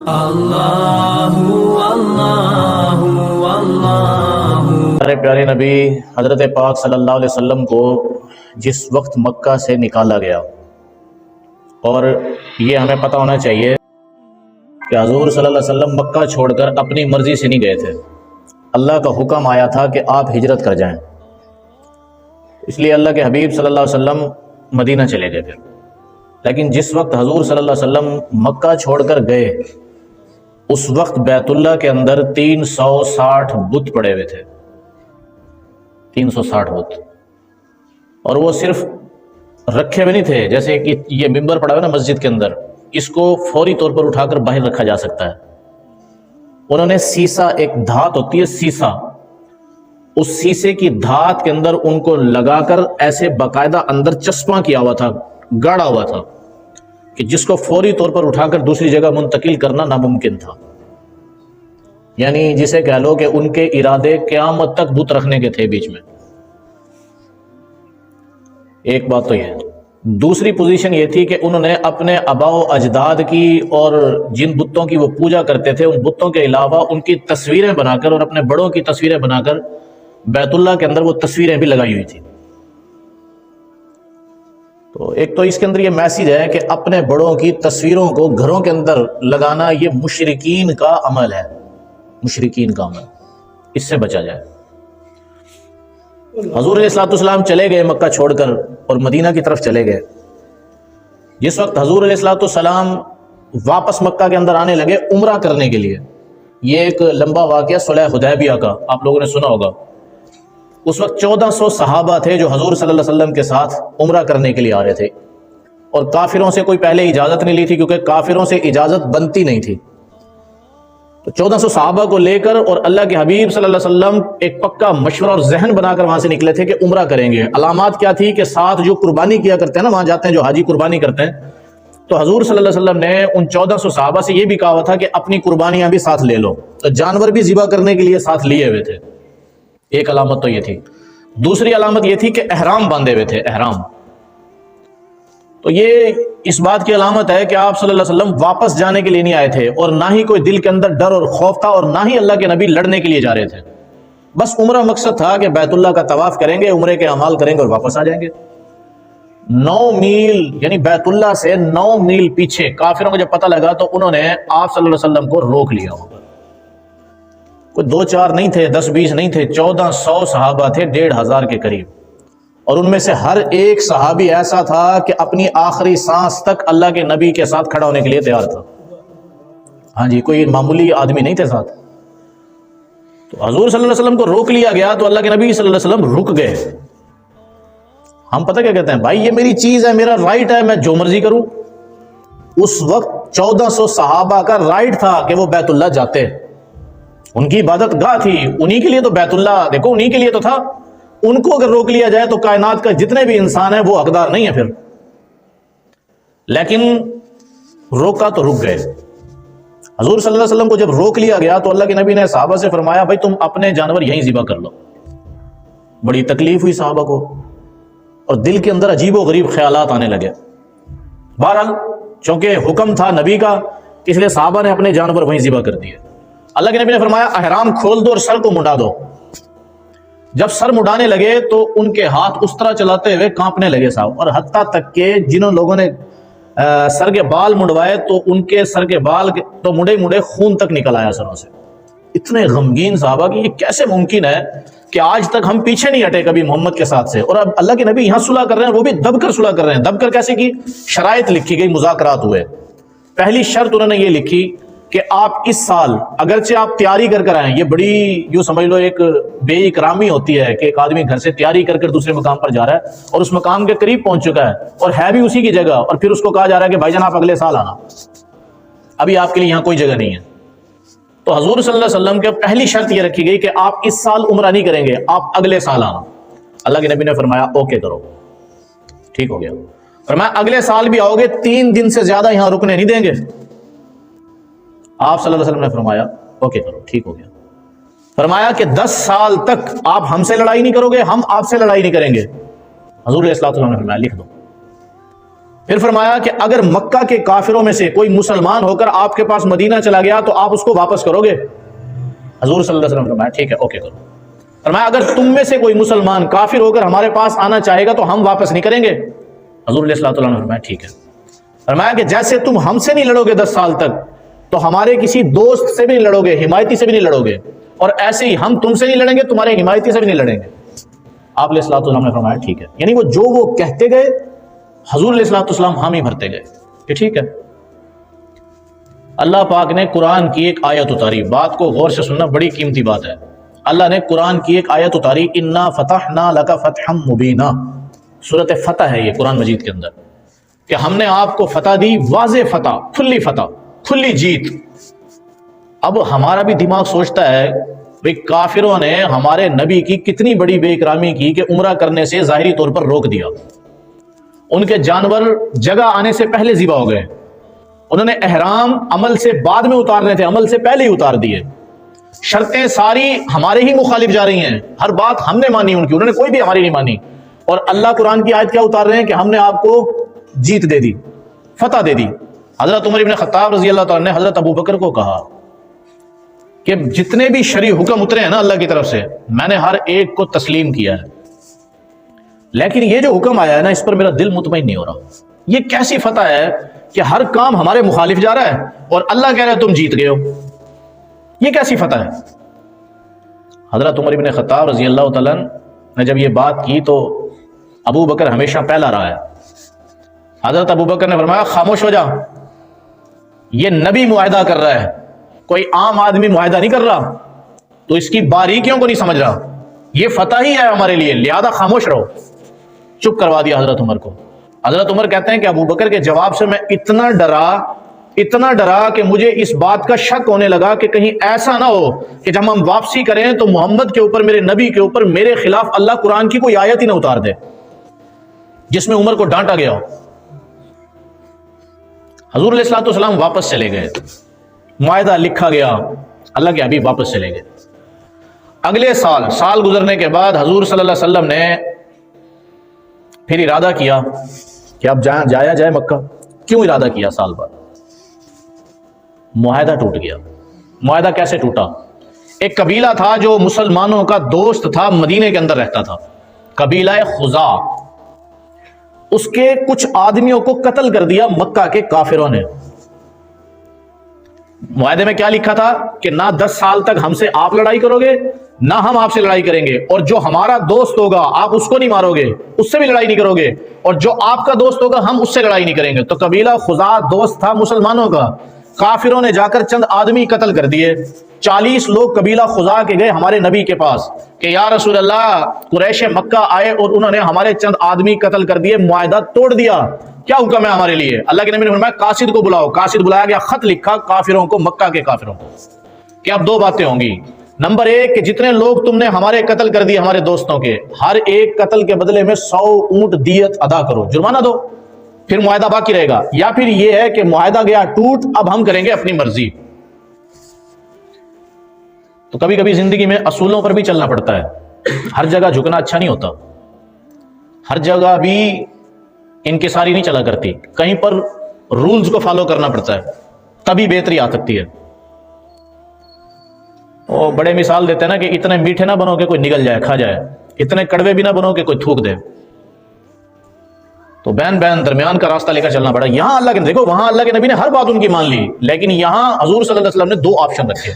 ہمارے پیارے نبی حضرت پاک صلی اللہ علیہ وسلم کو جس وقت مکہ سے نکالا گیا، اور یہ ہمیں پتہ ہونا چاہیے کہ حضور صلی اللہ علیہ وسلم مکہ چھوڑ کر اپنی مرضی سے نہیں گئے تھے، اللہ کا حکم آیا تھا کہ آپ ہجرت کر جائیں، اس لیے اللہ کے حبیب صلی اللہ علیہ وسلم مدینہ چلے گئے تھے۔ لیکن جس وقت حضور صلی اللہ علیہ وسلم مکہ چھوڑ کر گئے، اس وقت بیت اللہ کے اندر 360 بت پڑے ہوئے تھے، 360 بت، اور وہ صرف رکھے ہوئے نہیں تھے جیسے کہ یہ ممبر پڑا ہوا نا مسجد کے اندر، اس کو فوری طور پر اٹھا کر باہر رکھا جا سکتا ہے۔ انہوں نے سیسا، ایک دھات ہوتی ہے سیسا، اس سیسے کی دھات کے اندر ان کو لگا کر ایسے باقاعدہ اندر چسپاں کیا ہوا تھا، گاڑا ہوا تھا، کہ جس کو فوری طور پر اٹھا کر دوسری جگہ منتقل کرنا ناممکن تھا۔ یعنی جسے کہہ لو کہ ان کے ارادے قیامت تک بت رکھنے کے تھے بیچ میں۔ ایک بات تو یہ، دوسری پوزیشن یہ تھی کہ انہوں نے اپنے آباء و اجداد کی اور جن بتوں کی وہ پوجا کرتے تھے ان بتوں کے علاوہ ان کی تصویریں بنا کر اور اپنے بڑوں کی تصویریں بنا کر بیت اللہ کے اندر وہ تصویریں بھی لگائی ہوئی تھی۔ تو ایک تو اس کے اندر یہ میسیج ہے کہ اپنے بڑوں کی تصویروں کو گھروں کے اندر لگانا یہ مشرکین کا عمل ہے، مشرکین کا عمل، اس سے بچا جائے۔ حضور علیہ الصلوۃ والسلام چلے گئے مکہ چھوڑ کر اور مدینہ کی طرف چلے گئے۔ جس وقت حضور علیہ الصلوۃ والسلام واپس مکہ کے اندر آنے لگے عمرہ کرنے کے لیے، یہ ایک لمبا واقعہ صلح حدیبیہ کا آپ لوگوں نے سنا ہوگا۔ اس وقت 1400 صحابہ تھے جو حضور صلی اللہ علیہ وسلم کے ساتھ عمرہ کرنے کے لیے آ رہے تھے، اور کافروں سے کوئی پہلے اجازت نہیں لی تھی کیونکہ کافروں سے اجازت بنتی نہیں تھی۔ تو 1400 صحابہ کو لے کر اور اللہ کے حبیب صلی اللہ علیہ وسلم ایک پکا مشورہ اور ذہن بنا کر وہاں سے نکلے تھے کہ عمرہ کریں گے۔ علامات کیا تھی کہ ساتھ جو قربانی کیا کرتے ہیں نا، وہاں جاتے ہیں جو حاجی قربانی کرتے ہیں، تو حضور صلی اللہ علیہ وسلم نے ان 1400 صحابہ سے یہ بھی کہا ہوا تھا کہ اپنی قربانیاں بھی ساتھ لے لو، تو جانور بھی ذبح کرنے کے لیے ساتھ لیے ہوئے تھے۔ ایک علامت تو یہ تھی۔ دوسری علامت یہ تھی کہ احرام باندھے ہوئے تھے، احرام۔ تو یہ اس بات کی علامت ہے کہ آپ صلی اللہ علیہ وسلم واپس جانے کے لیے نہیں آئے تھے، اور نہ ہی کوئی دل کے اندر ڈر اور خوف تھا، اور نہ ہی اللہ کے نبی لڑنے کے لیے جا رہے تھے۔ بس عمرہ مقصد تھا کہ بیت اللہ کا طواف کریں گے، عمرے کے اعمال کریں گے اور واپس آ جائیں گے۔ 9 میل یعنی بیت اللہ سے 9 میل پیچھے کافروں کو جب پتہ لگا تو انہوں نے آپ صلی اللہ علیہ وسلم کو روک لیا ہوگا۔ کوئی 2-4 نہیں تھے، 10-20 نہیں تھے، 1400 صحابہ تھے، 1500 کے قریب، اور ان میں سے ہر ایک صحابی ایسا تھا کہ اپنی آخری سانس تک اللہ کے نبی کے ساتھ کھڑا ہونے کے لیے تیار تھا۔ ہاں جی، کوئی معمولی آدمی نہیں تھے ساتھ۔ تو حضور صلی اللہ علیہ وسلم کو روک لیا گیا تو اللہ کے نبی صلی اللہ علیہ وسلم رک گئے۔ ہم پتہ کیا کہتے ہیں، بھائی یہ میری چیز ہے، میرا رائٹ ہے، میں جو مرضی کروں۔ اس وقت 1400 صحابہ کا رائٹ تھا کہ وہ بیت اللہ جاتے، ان کی عبادت گاہ تھی، انہی کے لیے تو بیت اللہ، دیکھو انہی کے لیے تو تھا۔ ان کو اگر روک لیا جائے تو کائنات کا جتنے بھی انسان ہیں وہ حقدار نہیں ہے پھر۔ لیکن روکا تو رک گئے۔ حضور صلی اللہ علیہ وسلم کو جب روک لیا گیا تو اللہ کے نبی نے صحابہ سے فرمایا، بھائی تم اپنے جانور یہیں ذبح کر لو۔ بڑی تکلیف ہوئی صحابہ کو، اور دل کے اندر عجیب و غریب خیالات آنے لگے۔ بہرحال چونکہ حکم تھا نبی کا، اس لیے صحابہ نے اپنے جانور وہیں ذبح کر دیے۔ اللہ کے نبی نے فرمایا احرام کھول دو اور سر کو منڈا دو۔ جب سر مڈانے لگے تو ان کے ہاتھ اس طرح چلاتے ہوئے کانپنے لگے صاحب، اور حتیٰ تک کہ جنہوں لوگوں نے سر کے بال منڈوائے تو ان کے سر کے بال تو مڑے خون تک نکل آیا سروں سے۔ اتنے غمگین صحابہ کہ یہ کیسے ممکن ہے کہ آج تک ہم پیچھے نہیں ہٹے کبھی محمد کے ساتھ سے، اور اب اللہ کے نبی یہاں صلح کر رہے ہیں، وہ بھی دب کر صلح کر رہے ہیں۔ دب کر کیسے کی؟ شرائط لکھی گئی، مذاکرات ہوئے۔ پہلی شرط انہوں نے یہ لکھی کہ آپ اس سال اگرچہ آپ تیاری کر آئیں، یہ بڑی یوں سمجھ لو ایک بے اکرامی ہوتی ہے کہ ایک آدمی گھر سے تیاری کر دوسرے مقام پر جا رہا ہے اور اس مقام کے قریب پہنچ چکا ہے اور ہے بھی اسی کی جگہ، اور پھر اس کو کہا جا رہا ہے کہ بھائی جان آپ اگلے سال آنا، ابھی آپ کے لیے یہاں کوئی جگہ نہیں ہے۔ تو حضور صلی اللہ علیہ وسلم کے پہلی شرط یہ رکھی گئی کہ آپ اس سال عمرہ نہیں کریں گے، آپ اگلے سال آنا۔ اللہ کے نبی نے فرمایا اوکے کرو، ٹھیک ہو گیا۔ فرمایا اگلے سال بھی آؤ گے، 3 دن سے زیادہ یہاں رکنے نہیں دیں گے۔ آپ صلی اللہ علیہ وسلم نے فرمایا اوکے کرو، ٹھیک ہو گیا۔ فرمایا کہ 10 سال تک آپ ہم سے لڑائی نہیں کرو گے، ہم آپ سے لڑائی نہیں کریں گے۔ حضور علیہ الصلوۃ والسلام نے فرمایا لکھ دو۔ پھر فرمایا کہ اگر مکہ کے کافروں میں سے کوئی مسلمان ہو کر آپ کے پاس مدینہ چلا گیا تو آپ اس کو واپس کرو گے؟ حضور صلی اللہ علیہ وسلم نے فرمایا ٹھیک ہے، اوکے کرو۔ فرمایا اگر تم میں سے کوئی مسلمان کافر ہو کر ہمارے پاس آنا چاہے گا تو ہم واپس نہیں کریں گے؟ حضور علیہ الصلوۃ والسلام نے فرمایا ٹھیک ہے۔ فرمایا کہ جیسے تم ہم سے نہیں لڑو گے 10 سال تک، تو ہمارے کسی دوست سے بھی نہیں لڑو گے، حمایتی سے بھی نہیں لڑو گے، اور ایسے ہی ہم تم سے نہیں لڑیں گے، تمہارے حمایتی سے بھی نہیں لڑیں گے۔ آپ علیہ الصلوۃ والسلام نے فرمایا ٹھیک ہے، یعنی وہ کہتے گئے، حضور علیہ الصلوۃ والسلام حامی بھرتے گئے کہ ٹھیک ہے۔ اللہ پاک نے قرآن کی ایک آیت اتاری، بات کو غور سے سننا، بڑی قیمتی بات ہے۔ اللہ نے قرآن کی ایک آیت اتاری، انا فتحنا لک فتحا مبینا، سورۃ فتح ہے یہ قرآن مجید کے اندر، کہ ہم نے آپ کو فتح دی، واضح فتح، کھلی جیت۔ اب ہمارا بھی دماغ سوچتا ہے بھئی کافروں نے ہمارے نبی کی کتنی بڑی بے اکرامی کی کہ عمرہ کرنے سے ظاہری طور پر روک دیا، ان کے جانور جگہ آنے سے پہلے ذبح ہو گئے، انہوں نے احرام عمل سے بعد میں اتارنے تھے، عمل سے پہلے ہی اتار دیے، شرطیں ساری ہمارے ہی مخالف جا رہی ہیں، ہر بات ہم نے مانی ان کی، انہوں نے کوئی بھی ہماری نہیں مانی، اور اللہ قرآن کی آیت کیا اتار رہے ہیں کہ ہم نے آپ کو جیت دے دی، فتح دے دی۔ حضرت عمر بن خطاب رضی اللہ تعالیٰ نے حضرت ابو بکر کو کہا کہ جتنے بھی شرعی حکم اترے ہیں نا اللہ کی طرف سے، میں نے ہر ایک کو تسلیم کیا ہے، لیکن یہ جو حکم آیا ہے نا اس پر میرا دل مطمئن نہیں ہو رہا۔ یہ کیسی فتح ہے کہ ہر کام ہمارے مخالف جا رہا ہے اور اللہ کہہ رہا ہے تم جیت گئے ہو؟ یہ کیسی فتح ہے؟ حضرت عمر بن خطاب رضی اللہ تعالیٰ نے جب یہ بات کی تو ابو بکر ہمیشہ پہلا رہا ہے، حضرت ابو بکر نے فرمایا خاموش ہو جا، یہ نبی معاہدہ کر رہا ہے، کوئی عام آدمی معاہدہ نہیں کر رہا، تو اس کی باریکیوں کو نہیں سمجھ رہا، یہ فتح ہی ہے ہمارے لیے، لہذا خاموش رہو۔ چپ کروا دیا حضرت عمر کو۔ حضرت عمر کہتے ہیں کہ ابو بکر کے جواب سے میں اتنا ڈرا کہ مجھے اس بات کا شک ہونے لگا کہ کہیں ایسا نہ ہو کہ جب ہم واپسی کریں تو محمد کے اوپر، میرے نبی کے اوپر میرے خلاف اللہ قرآن کی کوئی آیت ہی نہ اتار دے جس میں عمر کو ڈانٹا گیا ہو۔ حضور علیہ الصلوۃ والسلام واپس چلے گئے، معاہدہ لکھا گیا، اللہ کے حبیب واپس چلے گئے۔ اگلے سال گزرنے کے بعد حضور صلی اللہ علیہ وسلم نے پھر ارادہ کیا کہ اب جایا جائے مکہ۔ کیوں ارادہ کیا سال بعد؟ معاہدہ ٹوٹ گیا۔ معاہدہ کیسے ٹوٹا؟ ایک قبیلہ تھا جو مسلمانوں کا دوست تھا، مدینے کے اندر رہتا تھا، قبیلہ خزاع، اس کے کچھ آدمیوں کو قتل کر دیا مکہ کے کافروں نے۔ معاہدے میں کیا لکھا تھا کہ نہ 10 سال تک ہم سے آپ لڑائی کرو گے، نہ ہم آپ سے لڑائی کریں گے، اور جو ہمارا دوست ہوگا آپ اس کو نہیں مارو گے، اس سے بھی لڑائی نہیں کرو گے، اور جو آپ کا دوست ہوگا ہم اس سے لڑائی نہیں کریں گے۔ تو قبیلہ خزاع دوست تھا مسلمانوں کا، کافروں نے جا کر چند آدمی قتل کر دیے۔ 40 لوگ قبیلہ خزاع کے گئے ہمارے نبی کے پاس کہ یا رسول اللہ، قریش مکہ آئے اور انہوں نے ہمارے چند آدمی قتل کر دیے، معاہدہ توڑ دیا، کیا حکم ہے ہمارے لیے؟ اللہ کے نبی نے فرمایا قاصد کو بلاؤ۔ قاصد بلایا گیا، خط لکھا کافروں کو، مکہ کے کافروں کو، کہ اب 2 باتیں ہوں گی۔ نمبر 1 کہ جتنے لوگ تم نے ہمارے قتل کر دیے ہمارے دوستوں کے، ہر ایک قتل کے بدلے میں 100 اونٹ دیت ادا کرو، جرمانہ دو، پھر معاہدہ باقی رہے گا۔ یا پھر یہ ہے کہ معاہدہ گیا ٹوٹ، اب ہم کریں گے اپنی مرضی۔ تو کبھی کبھی زندگی میں اصولوں پر بھی چلنا پڑتا ہے، ہر جگہ جھکنا اچھا نہیں ہوتا، ہر جگہ بھی انکساری نہیں چلا کرتی، کہیں پر رولز کو فالو کرنا پڑتا ہے، تبھی بہتری آ سکتی ہے۔ وہ بڑے مثال دیتے ہیں نا کہ اتنے میٹھے نہ بنو کہ کوئی نگل جائے کھا جائے، اتنے کڑوے بھی نہ بنو کہ کوئی تھوک دے۔ تو بین درمیان کا راستہ لے کر چلنا پڑا۔ یہاں اللہ کے دیکھو، وہاں اللہ کے نبی نے ہر بات ان کی مان لی، لیکن یہاں حضور صلی اللہ علیہ وسلم نے 2 آپشن رکھے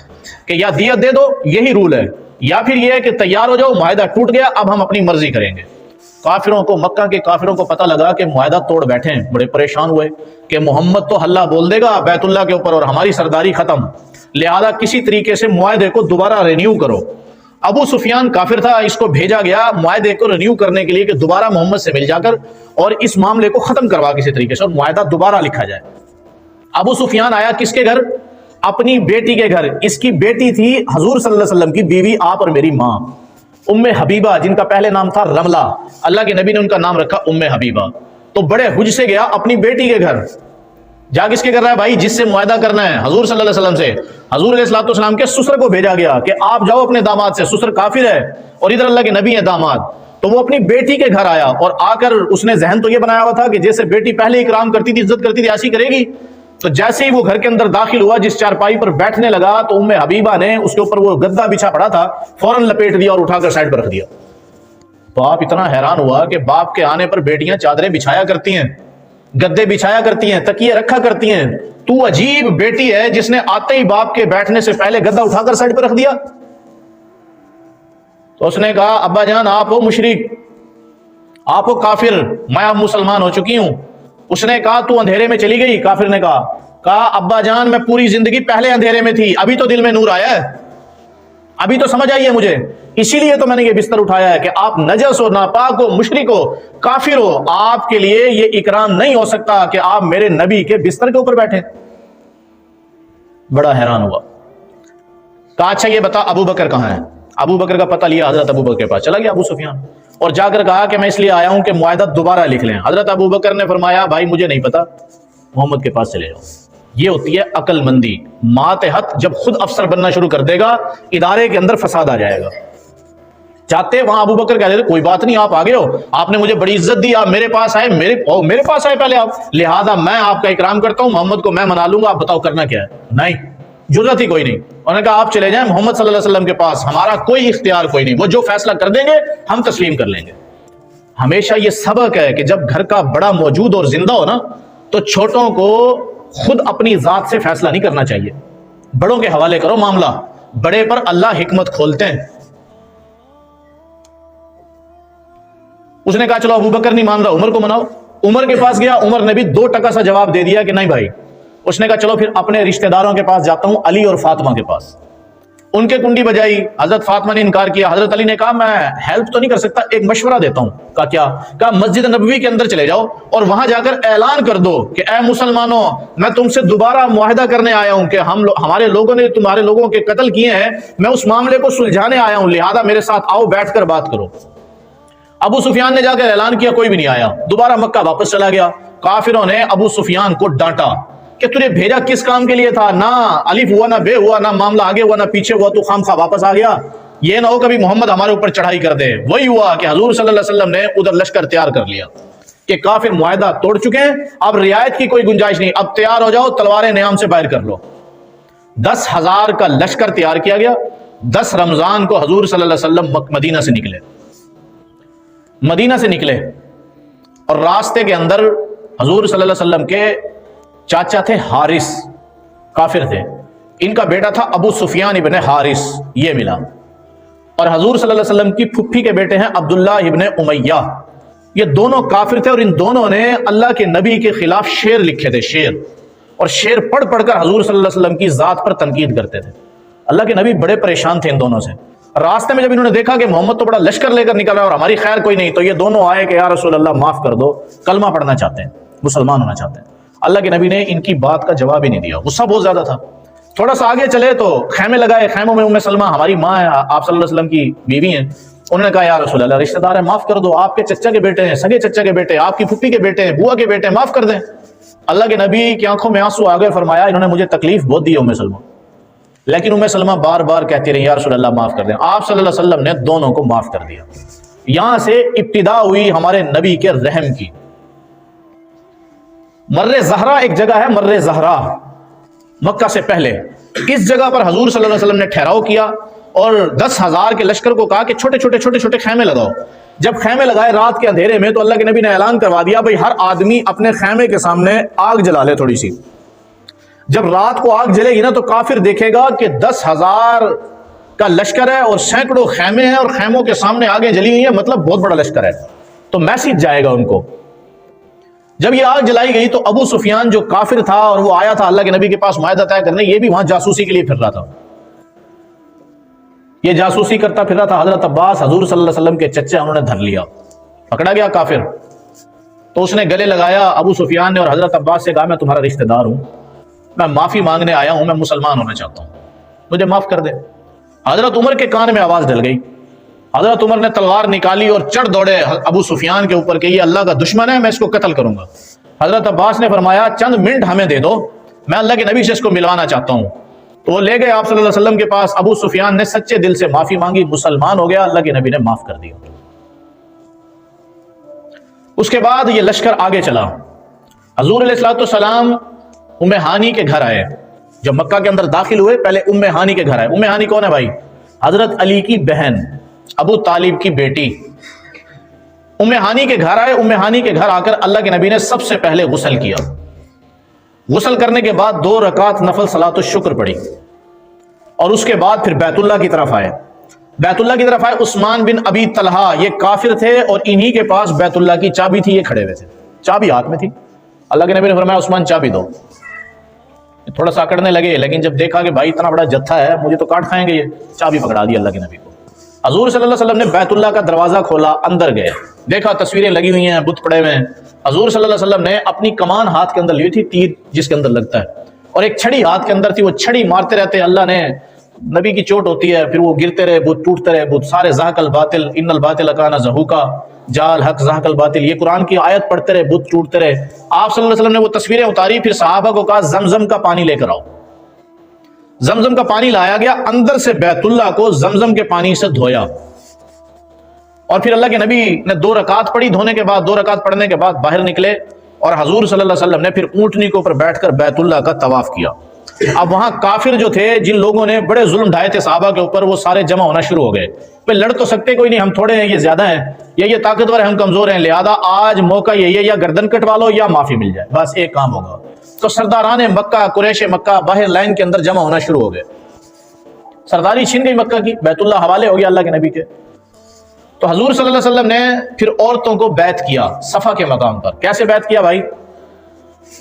کہ یا دیت دے دو، یہی رول ہے، یا پھر یہ ہے کہ تیار ہو جاؤ، معاہدہ ٹوٹ گیا، اب ہم اپنی مرضی کریں گے۔ کافروں کو، مکہ کے کافروں کو پتہ لگا کہ معاہدہ توڑ بیٹھے ہیں، بڑے پریشان ہوئے کہ محمد تو ہلہ بول دے گا بیت اللہ کے اوپر اور ہماری سرداری ختم، لہذا کسی طریقے سے معاہدے کو دوبارہ رینیو کرو۔ ابو سفیان کافر تھا، اس کو بھیجا گیا معاہدے کو رینیو کرنے کے لیے کہ دوبارہ محمد سے مل جا کر اور اس معاملے کو ختم کروا کسی طریقے سے اور معاہدہ دوبارہ لکھا جائے۔ ابو سفیان آیا کس کے گھر؟ اپنی بیٹی کے گھر۔ اس کی بیٹی تھی حضور صلی اللہ علیہ وسلم کی بیوی، آپ اور میری ماں، ام حبیبہ، جن کا پہلے نام تھا رملہ، اللہ کے نبی نے ان کا نام رکھا ام حبیبہ۔ تو بڑے حج سے گیا اپنی بیٹی کے گھر، جا کس کے کر رہا ہے بھائی؟ جس سے معاہدہ کرنا ہے، حضور صلی اللہ علیہ وسلم سے۔ حضور علیہ الصلوۃ والسلام کے سسر کو بھیجا گیا کہ آپ جاؤ اپنے داماد سے، سسر کافر ہے اور ادھر اللہ کے نبی ہیں داماد۔ تو وہ اپنی بیٹی کے گھر آیا اور آ کر اس نے ذہن تو یہ بنایا ہوا تھا کہ جیسے بیٹی پہلے اکرام کرتی تھی، عزت کرتی تھی، ایسی کرے گی. تو جیسے ہی وہ گھر کے اندر داخل ہوا، جس چارپائی پر بیٹھنے لگا تو ام حبیبہ نے اس کے اوپر وہ گدا بچھا پڑا تھا فوراً لپیٹ دیا اور اٹھا کر سائڈ پر رکھ دیا. تو آپ اتنا حیران ہوا کہ باپ کے آنے پر بیٹیاں چادریں بچھایا کرتی ہیں، گدے بچھایا کرتی ہیں، تکیے رکھا کرتی ہیں، تو عجیب بیٹی ہے جس نے آتے ہی باپ کے بیٹھنے سے پہلے گدا اٹھا کر سائڈ پر رکھ دیا. تو اس نے کہا ابا جان آپ ہو مشرک، آپ ہو کافر، میں اب مسلمان ہو چکی ہوں. اس نے کہا تو اندھیرے میں چلی گئی. کافر نے کہا ابا جان میں پوری زندگی پہلے اندھیرے میں تھی، ابھی تو دل میں نور آیا ہے، ابھی تو سمجھ آئی ہے مجھے، اسی لیے تو میں نے یہ بستر اٹھایا ہے کہ آپ نجس ہو، ناپاک ہو، مشرک ہو، کافر ہو، آپ کے لیے یہ اکرام نہیں ہو سکتا کہ آپ میرے نبی کے بستر کے اوپر بیٹھے. بڑا حیران ہوا. کہا اچھا یہ بتا ابو بکر کہاں ہے؟ ابو بکر کا پتہ لیا، حضرت ابو بکر کے پاس چلا گیا ابو سفیان اور جا کر کہا کہ میں اس لیے آیا ہوں کہ معاہدہ دوبارہ لکھ لیں. حضرت ابو بکر نے فرمایا بھائی مجھے نہیں پتا، محمد کے پاس چلے جاؤ. یہ ہوتی ہے عقل مندی. ماتحت جب خود افسر بننا شروع کر دے گا ادارے کے اندر فساد آ جائے گا. چاہتے وہاں ابو بکر کہتے کوئی بات نہیں آپ آگے ہو، آپ نے مجھے بڑی عزت دی، آپ میرے پاس آئے، میرے پاس آئے پہلے آپ، لہذا میں آپ کا اکرام کرتا ہوں، محمد کو میں منا لوں گا، آپ بتاؤ کرنا کیا ہے. نہیں، ضرورت ہی کوئی نہیں. انہوں نے کہا آپ چلے جائیں محمد صلی اللہ علیہ وسلم کے پاس، ہمارا کوئی اختیار کوئی نہیں، وہ جو فیصلہ کر دیں گے ہم تسلیم کر لیں گے. ہمیشہ یہ سبق ہے کہ جب گھر کا بڑا موجود اور زندہ ہو نا تو چھوٹوں کو خود اپنی ذات سے فیصلہ نہیں کرنا چاہیے، بڑوں کے حوالے کرو معاملہ، بڑے پر اللہ حکمت کھولتے ہیں. اس نے کہا چلو ابو بکر نہیں مان رہا، عمر کو مناؤ. عمر کے پاس گیا، عمر نے بھی 2% سا جواب دے دیا کہ نہیں بھائی. اس نے کہا چلو پھر اپنے رشتہ داروں کے پاس جاتا ہوں، علی اور فاطمہ کے پاس. ان کے کنڈی بجائی، حضرت فاطمہ نے انکار کیا. حضرت علی نے کہا میں ہیلپ تو نہیں کر سکتا، ایک مشورہ دیتا ہوں. کہا کیا؟ کہا مسجد نبوی کے اندر چلے جاؤ اور وہاں جا کر اعلان کر دو کہ اے مسلمانوں میں تم سے دوبارہ معاہدہ کرنے آیا ہوں کہ ہمارے لوگوں نے تمہارے لوگوں کے قتل کیے ہیں، میں اس معاملے کو سلجھانے آیا ہوں، لہذا میرے ساتھ آؤ، بیٹھ کر بات کرو. ابو سفیان نے جا کر اعلان کیا، کوئی بھی نہیں آیا. دوبارہ مکہ واپس چلا گیا. کافروں نے ابو سفیان کو ڈانٹا کہ تجھے بھیجا کس کام کے لیے تھا؟ نہ الف ہوا نہ بے ہوا، نہ معاملہ آگے ہوا نہ پیچھے ہوا، تو خام خواہ واپس آ گیا. یہ نہ ہو کبھی محمد ہمارے اوپر چڑھائی کر دے. وہی ہوا کہ حضور صلی اللہ علیہ وسلم نے ادھر لشکر تیار کر لیا کہ کافر معاہدہ توڑ چکے ہیں، اب رعایت کی کوئی گنجائش نہیں، اب تیار ہو جاؤ، تلواریں نیام سے باہر کر لو. 10,000 کا لشکر تیار کیا گیا. 10 رمضان کو حضور صلی اللہ علیہ وسلم مدینہ سے نکلے اور راستے کے اندر حضور صلی اللہ علیہ وسلم کے چاچا تھے حارث، کافر تھے، ان کا بیٹا تھا ابو سفیان ابن حارث، یہ ملا. اور حضور صلی اللہ علیہ وسلم کی پھپھی کے بیٹے ہیں عبداللہ ابن امیہ، یہ دونوں کافر تھے اور ان دونوں نے اللہ کے نبی کے خلاف شعر لکھے تھے، شعر، اور شعر پڑھ پڑھ کر حضور صلی اللہ علیہ وسلم کی ذات پر تنقید کرتے تھے. اللہ کے نبی بڑے پریشان تھے ان دونوں سے. راستے میں جب انہوں نے دیکھا کہ محمد تو بڑا لشکر لے کر نکل رہا ہے اور ہماری خیر کوئی نہیں، تو یہ دونوں آئے کہ یا رسول اللہ معاف کر دو، کلمہ پڑھنا چاہتے ہیں، مسلمان ہونا چاہتے ہیں. اللہ کے نبی نے ان کی بات کا جواب ہی نہیں دیا، غصہ بہت زیادہ تھا. تھوڑا سا آگے چلے تو خیمے لگائے، خیموں میں ام سلمہ ہماری ماں ہے، آپ صلی اللہ علیہ وسلم کی بیوی ہیں. انہوں نے کہا یا رسول اللہ رشتہ دار ہیں، معاف کر دو، آپ کے چچا کے بیٹے ہیں، سگے چچا کے بیٹے، آپ کی پھپھی کے بیٹے ہیں، بوا کے بیٹے ہیں، معاف کر دیں. اللہ کے نبی کی آنکھوں میں آنسو آ گئے. فرمایا انہوں نے مجھے تکلیف بہت دی ام سلمہ، لیکن ام سلمہ بار بار کہتی رہی یا رسول اللہ معاف کر دیں. آپ صلی اللہ علیہ وسلم نے دونوں کو معاف کر دیا. یہاں سے ابتدا ہوئی ہمارے نبی کے رحم کی. مر زہرا ایک جگہ ہے، مر زہرا، مکہ سے پہلے. اس جگہ پر حضور صلی اللہ علیہ وسلم نے ٹھہراؤ کیا اور 10,000 کے لشکر کو کہا کہ چھوٹے چھوٹے خیمے لگاؤ. جب خیمے لگائے رات کے اندھیرے میں تو اللہ کے نبی نے اعلان کروا دیا بھائی ہر آدمی اپنے خیمے کے سامنے آگ جلا لے تھوڑی سی. جب رات کو آگ جلے گی نا تو کافر دیکھے گا کہ 10,000 کا لشکر ہے اور سینکڑوں خیمے ہیں اور خیموں کے سامنے آگیں جلی ہوئی ہیں، مطلب بہت بڑا لشکر ہے، تو میسج جائے گا ان کو. جب یہ آگ جلائی گئی تو ابو سفیان جو کافر تھا اور وہ آیا تھا اللہ کے نبی کے پاس معاہدہ طے کرنے، یہ بھی وہاں جاسوسی کے لیے پھر رہا تھا. یہ جاسوسی کرتا پھر رہا تھا. حضرت عباس حضور صلی اللہ علیہ وسلم کے چچے، انہوں نے دھر لیا، پکڑا گیا کافر. تو اس نے گلے لگایا ابو سفیان نے اور حضرت عباس سے کہا میں تمہارا رشتہ دار ہوں، میں معافی مانگنے آیا ہوں، میں مسلمان ہونا چاہتا ہوں، مجھے معاف کر دے. حضرت عمر کے کان میں آواز ڈل گئی. حضرت عمر نے تلوار نکالی اور چڑھ دوڑے ابو سفیان کے اوپر کہ یہ اللہ کا دشمن ہے، میں اس کو قتل کروں گا. حضرت عباس نے فرمایا چند منٹ ہمیں دے دو، میں اللہ کے نبی سے اس کو ملوانا چاہتا ہوں. تو وہ لے گئے آپ صلی اللہ علیہ وسلم کے پاس. ابو سفیان نے سچے دل سے معافی مانگی، مسلمان ہو گیا، اللہ کے نبی نے معاف کر دیا. اس کے بعد یہ لشکر آگے چلا. حضور علیہ السلام ام ہانی کے گھر آئے. جب مکہ کے اندر داخل ہوئے پہلے ام ہانی کے گھر آئے. ام ہانی کون ہے بھائی؟ حضرت علی کی بہن، ابو طالب کی بیٹی. ام ہانی کے گھر آئے. ام ہانی کے گھر آ کر اللہ کے نبی نے سب سے پہلے غسل کیا. غسل کرنے کے بعد 2 رکعت نفل صلاۃ الشکر پڑھی اور اس کے بعد پھر بیت اللہ کی طرف آئے. بیت اللہ کی طرف آئے. عثمان بن ابی طلحہ یہ کافر تھے اور انہی کے پاس بیت اللہ کی چابی تھی. یہ کھڑے ہوئے تھے، چابی ہاتھ میں تھی. اللہ کے نبی نے فرمایا عثمان چابی دو. تھوڑا سا اکڑنے لگے، لیکن جب دیکھا کہ بھائی اتنا بڑا جتھا ہے مجھے تو کاٹ کھائیں گے، یہ چابی پکڑا دی اللہ کے نبی کو. حضور صلی اللہ علیہ وسلم نے بیت اللہ کا دروازہ کھولا، اندر گئے، دیکھا تصویریں لگی ہوئی ہیں، بت پڑے ہوئے ہیں. حضور صلی اللہ علیہ وسلم نے اپنی کمان ہاتھ کے اندر لی تھی، تیر جس کے اندر لگتا ہے، اور ایک چھڑی ہاتھ کے اندر تھی. وہ چھڑی مارتے رہتے، اللہ نے نبی کی چوٹ ہوتی ہے، پھر وہ گرتے رہے، بت ٹوٹتے رہے، بت سارے زہق الباطل ان الباطل کان زہوقا جال حق زہق الباطل. یہ قرآن کی آیت پڑھتے رہے، بت ٹوٹتے رہے. آپ صلی اللہ علیہ وسلم نے وہ تصویریں اتاری، پھر صحابہ کو کہا زمزم کا پانی لے کر آؤ. زمزم کا پانی لایا گیا، اندر سے بیت اللہ کو زمزم کے پانی سے دھویا، اور پھر اللہ کے نبی نے 2 رکعت پڑھی. دھونے کے بعد 2 رکعت پڑھنے کے بعد باہر نکلے اور حضور صلی اللہ علیہ وسلم نے پھر اونٹنی کے اوپر بیٹھ کر بیت اللہ کا طواف کیا. اب وہاں کافر جو تھے، جن لوگوں نے بڑے ظلم ڈھائے تھے صحابہ کے اوپر، وہ سارے جمع ہونا شروع ہو گئے. پہ لڑ تو سکتے کوئی نہیں، ہم تھوڑے ہیں، یہ زیادہ ہیں، یا یہ طاقتور ہیں، ہم کمزور ہیں، لہذا آج موقع یہی ہے، یا گردن کٹوا لو یا معافی مل جائے، بس ایک کام ہوگا. تو سرداران مکہ، قریش مکہ باہر لائن کے اندر جمع ہونا شروع ہو گئے. سرداری چھن گئی مکہ کی، بیت اللہ حوالے ہو گیا اللہ کے نبی کے. تو حضور صلی اللہ علیہ وسلم نے پھر عورتوں کو بیعت کیا صفا کے مقام پر. کیسے بیعت کیا بھائی؟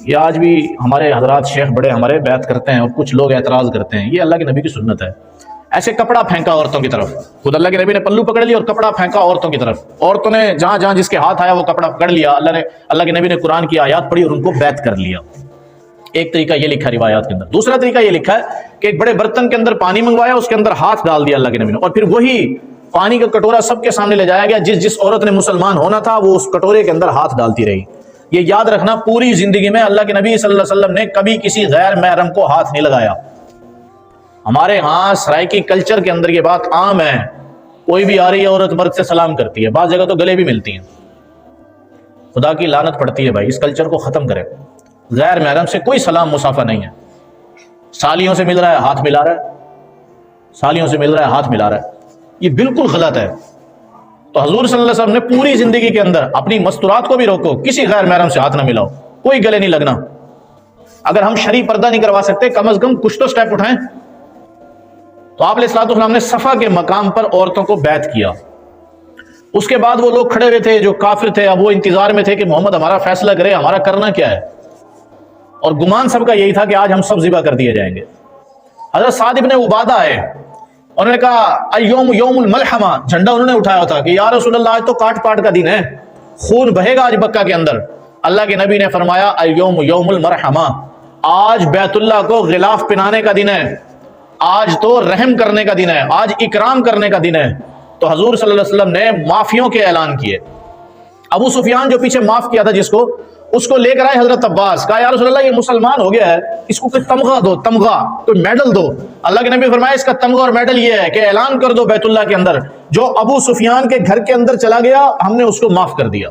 یہ آج بھی ہمارے حضرات شیخ بڑے ہمارے بیعت کرتے ہیں اور کچھ لوگ اعتراض کرتے ہیں. یہ اللہ کے نبی کی سنت ہے. ایسے کپڑا پھینکا عورتوں کی طرف، خود اللہ کے نبی نے پلو پکڑ لیا اور کپڑا پھینکا عورتوں کی طرف. عورتوں نے جہاں جہاں جس کے ہاتھ آیا وہ کپڑا پکڑ لیا. اللہ کے نبی نے قرآن کی آیات پڑھی اور ان کو بیعت کر لیا. ایک طریقہ یہ لکھا ہے روایات کے اندر. دوسرا طریقہ یہ لکھا ہے کہ ایک بڑے برتن کے اندر پانی منگوایا، اس کے اندر ہاتھ ڈال دیا اللہ کے نبی نے، اور پھر وہی پانی کا کٹورا سب کے سامنے لے جایا گیا. جس عورت نے مسلمان ہونا تھا وہ اس کٹورے کے اندر ہاتھ ڈالتی رہی. یہ یاد رکھنا، پوری زندگی میں اللہ کے نبی صلی اللہ علیہ وسلم نے کبھی کسی غیر محرم کو ہاتھ نہیں لگایا. ہمارے ہاں سرائکی کلچر کے اندر یہ بات عام ہے، کوئی بھی آ رہی ہے عورت مرد سے سلام کرتی ہے، بعض جگہ تو گلے بھی ملتی ہیں. خدا کی لعنت پڑتی ہے بھائی، اس کلچر کو ختم کرے. غیر محرم سے کوئی سلام مسافہ نہیں ہے. سالیوں سے مل رہا ہے ہاتھ ملا رہا ہے، سالیوں سے مل رہا ہے ہاتھ ملا رہا ہے، یہ بالکل غلط ہے. تو حضور صلی اللہ علیہ وسلم نے پوری زندگی کے اندر اپنی مستورات کو بھی روکو، کسی غیر محرم سے ہاتھ نہ ملاؤ، کوئی گلے نہیں لگنا. اگر ہم شرعی پردہ نہیں کروا سکتے، کم از کم کچھ تو سٹیپ اٹھائیں. تو آپ علیہ الصلوۃ والسلام نے صفا کے مقام پر عورتوں کو بیعت کیا. اس کے بعد وہ لوگ کھڑے ہوئے تھے جو کافر تھے، اب وہ انتظار میں تھے کہ محمد ہمارا فیصلہ کرے، ہمارا کرنا کیا ہے. اور گمان سب کا یہی تھا کہ آج ہم سب ذبح کر دیے جائیں گے. حضرت سعد ابن عبادہ آئے، انہوں نے کہا ایوم یوم الملحمہ، جھنڈا انہوں نے اٹھایا تھا کہ یا رسول اللہ آج تو کاٹ پاٹ کا دن ہے، خون بہے گا آج مکہ کے اندر. اللہ کے نبی نے فرمایا ایوم یوم المرحمہ، آج بیت اللہ کو غلاف پہنانے کا دن ہے، آج تو رحم کرنے کا دن ہے، آج اکرام کرنے کا دن ہے. تو حضور صلی اللہ علیہ وسلم نے معافیوں کے اعلان کیے. ابو سفیان جو پیچھے معاف کیا تھا جس کو، اس کو لے کر آئے حضرت عباس، کہا یا رسول اللہ یہ مسلمان ہو گیا ہے، اس کو کوئی تمغہ دو، تمغہ کوئی میڈل دو. اللہ کے نبی فرمایا اس کا تمغہ اور میڈل یہ ہے کہ اعلان کر دو بیت اللہ کے اندر جو ابو سفیان کے گھر کے اندر چلا گیا ہم نے اس کو معاف کر دیا.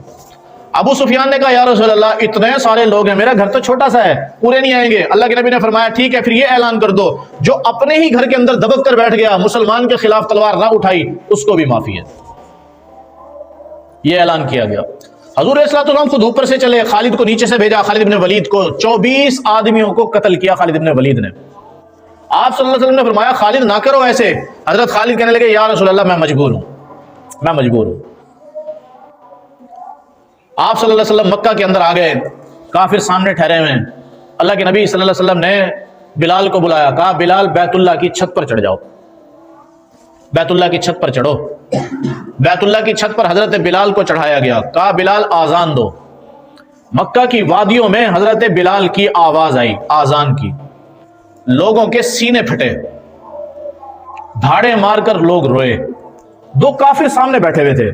ابو سفیان نے کہا یا رسول اللہ اتنے سارے لوگ ہیں، میرا گھر تو چھوٹا سا ہے، پورے نہیں آئیں گے. اللہ کے نبی نے فرمایا ٹھیک ہے، پھر یہ اعلان کر دو جو اپنے ہی گھر کے اندر دبک کر بیٹھ گیا، مسلمان کے خلاف تلوار نہ اٹھائی، اس کو بھی معافی ہے. یہ اعلان کیا گیا. حضور علیہ الصلوۃ والسلام خود اوپر سے چلے، خالد کو نیچے سے بھیجا، خالد ابن ولید کو. 24 آدمیوں کو قتل کیا خالد ابن ولید نے. آپ صلی اللہ علیہ وسلم نے فرمایا خالد نہ کرو ایسے. حضرت خالد کہنے لگے یا رسول اللہ میں مجبور ہوں، میں مجبور ہوں. آپ صلی اللہ علیہ وسلم مکہ کے اندر آ گئے، کافر سامنے ٹھہرے ہوئے ہیں. اللہ کے نبی صلی اللہ علیہ وسلم نے بلال کو بلایا، کہا بلال بیت اللہ کی چھت پر چڑھ جاؤ، بیت اللہ کی چھت پر چڑھو. بیت اللہ کی چھت پر حضرت بلال کو چڑھایا گیا، کہا بلال آذان دو. مکہ کی وادیوں میں حضرت بلال کی آواز آئی آذان کی، لوگوں کے سینے پھٹے، دھاڑے مار کر لوگ روئے. 2 کافر سامنے بیٹھے ہوئے تھے،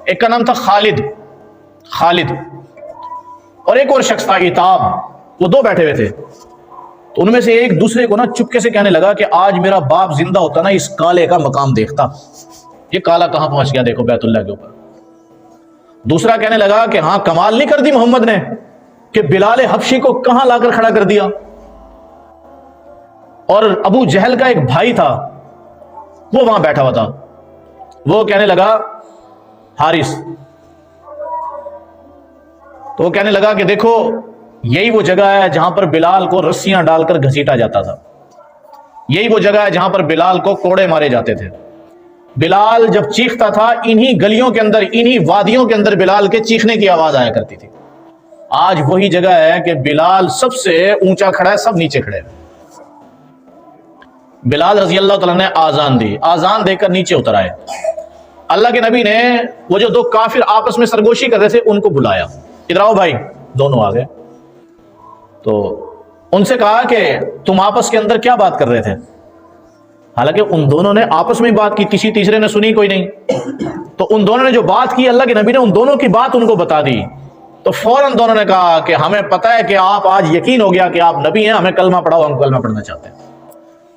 ایک کا نام تھا خالد اور ایک اور شخص تھا عتاب. وہ 2 بیٹھے ہوئے تھے. تو ان میں سے ایک دوسرے کو نا چپکے سے کہنے لگا کہ آج میرا باپ زندہ ہوتا نا اس کالے کا مقام دیکھتا. یہ کالا کہاں پہنچ گیا دیکھو بیت اللہ کے اوپر. دوسرا کہنے لگا کہ ہاں کمال نہیں کر دی محمد نے کہ بلال حبشی کو کہاں لا کر کھڑا کر دیا. اور ابو جہل کا ایک بھائی تھا وہ وہاں بیٹھا ہوا تھا, وہ کہنے لگا حارث, تو وہ کہنے لگا کہ دیکھو یہی وہ جگہ ہے جہاں پر بلال کو رسیاں ڈال کر گھسیٹا جاتا تھا, یہی وہ جگہ ہے جہاں پر بلال کو کوڑے مارے جاتے تھے. بلال جب چیختا تھا انہی گلیوں کے اندر, انہی وادیوں کے اندر بلال کے چیخنے کی آواز آیا کرتی تھی. آج وہی جگہ ہے کہ بلال سب سے اونچا کھڑا ہے, سب نیچے کھڑے ہیں. بلال رضی اللہ تعالیٰ نے آزان دی, آزان دے کر نیچے اتر آئے. اللہ کے نبی نے وہ جو دو کافر آپس میں سرگوشی کر رہے تھے ان کو بلایا, ادھر آؤ بھائی. دونوں آ گئے تو ان سے کہا کہ تم آپس کے اندر کیا بات کر رہے تھے؟ حالانکہ ان دونوں نے آپس میں بات کی, کسی تیسرے نے سنی کوئی نہیں. تو ان دونوں نے جو بات کی اللہ کے نبی نے ان دونوں کی بات ان کو بتا دی. تو فوراً دونوں نے کہا کہ ہمیں پتہ ہے کہ آپ آج یقین ہو گیا کہ آپ نبی ہیں, ہمیں کلمہ پڑھاؤ, ہم کلمہ پڑھنا چاہتے ہیں.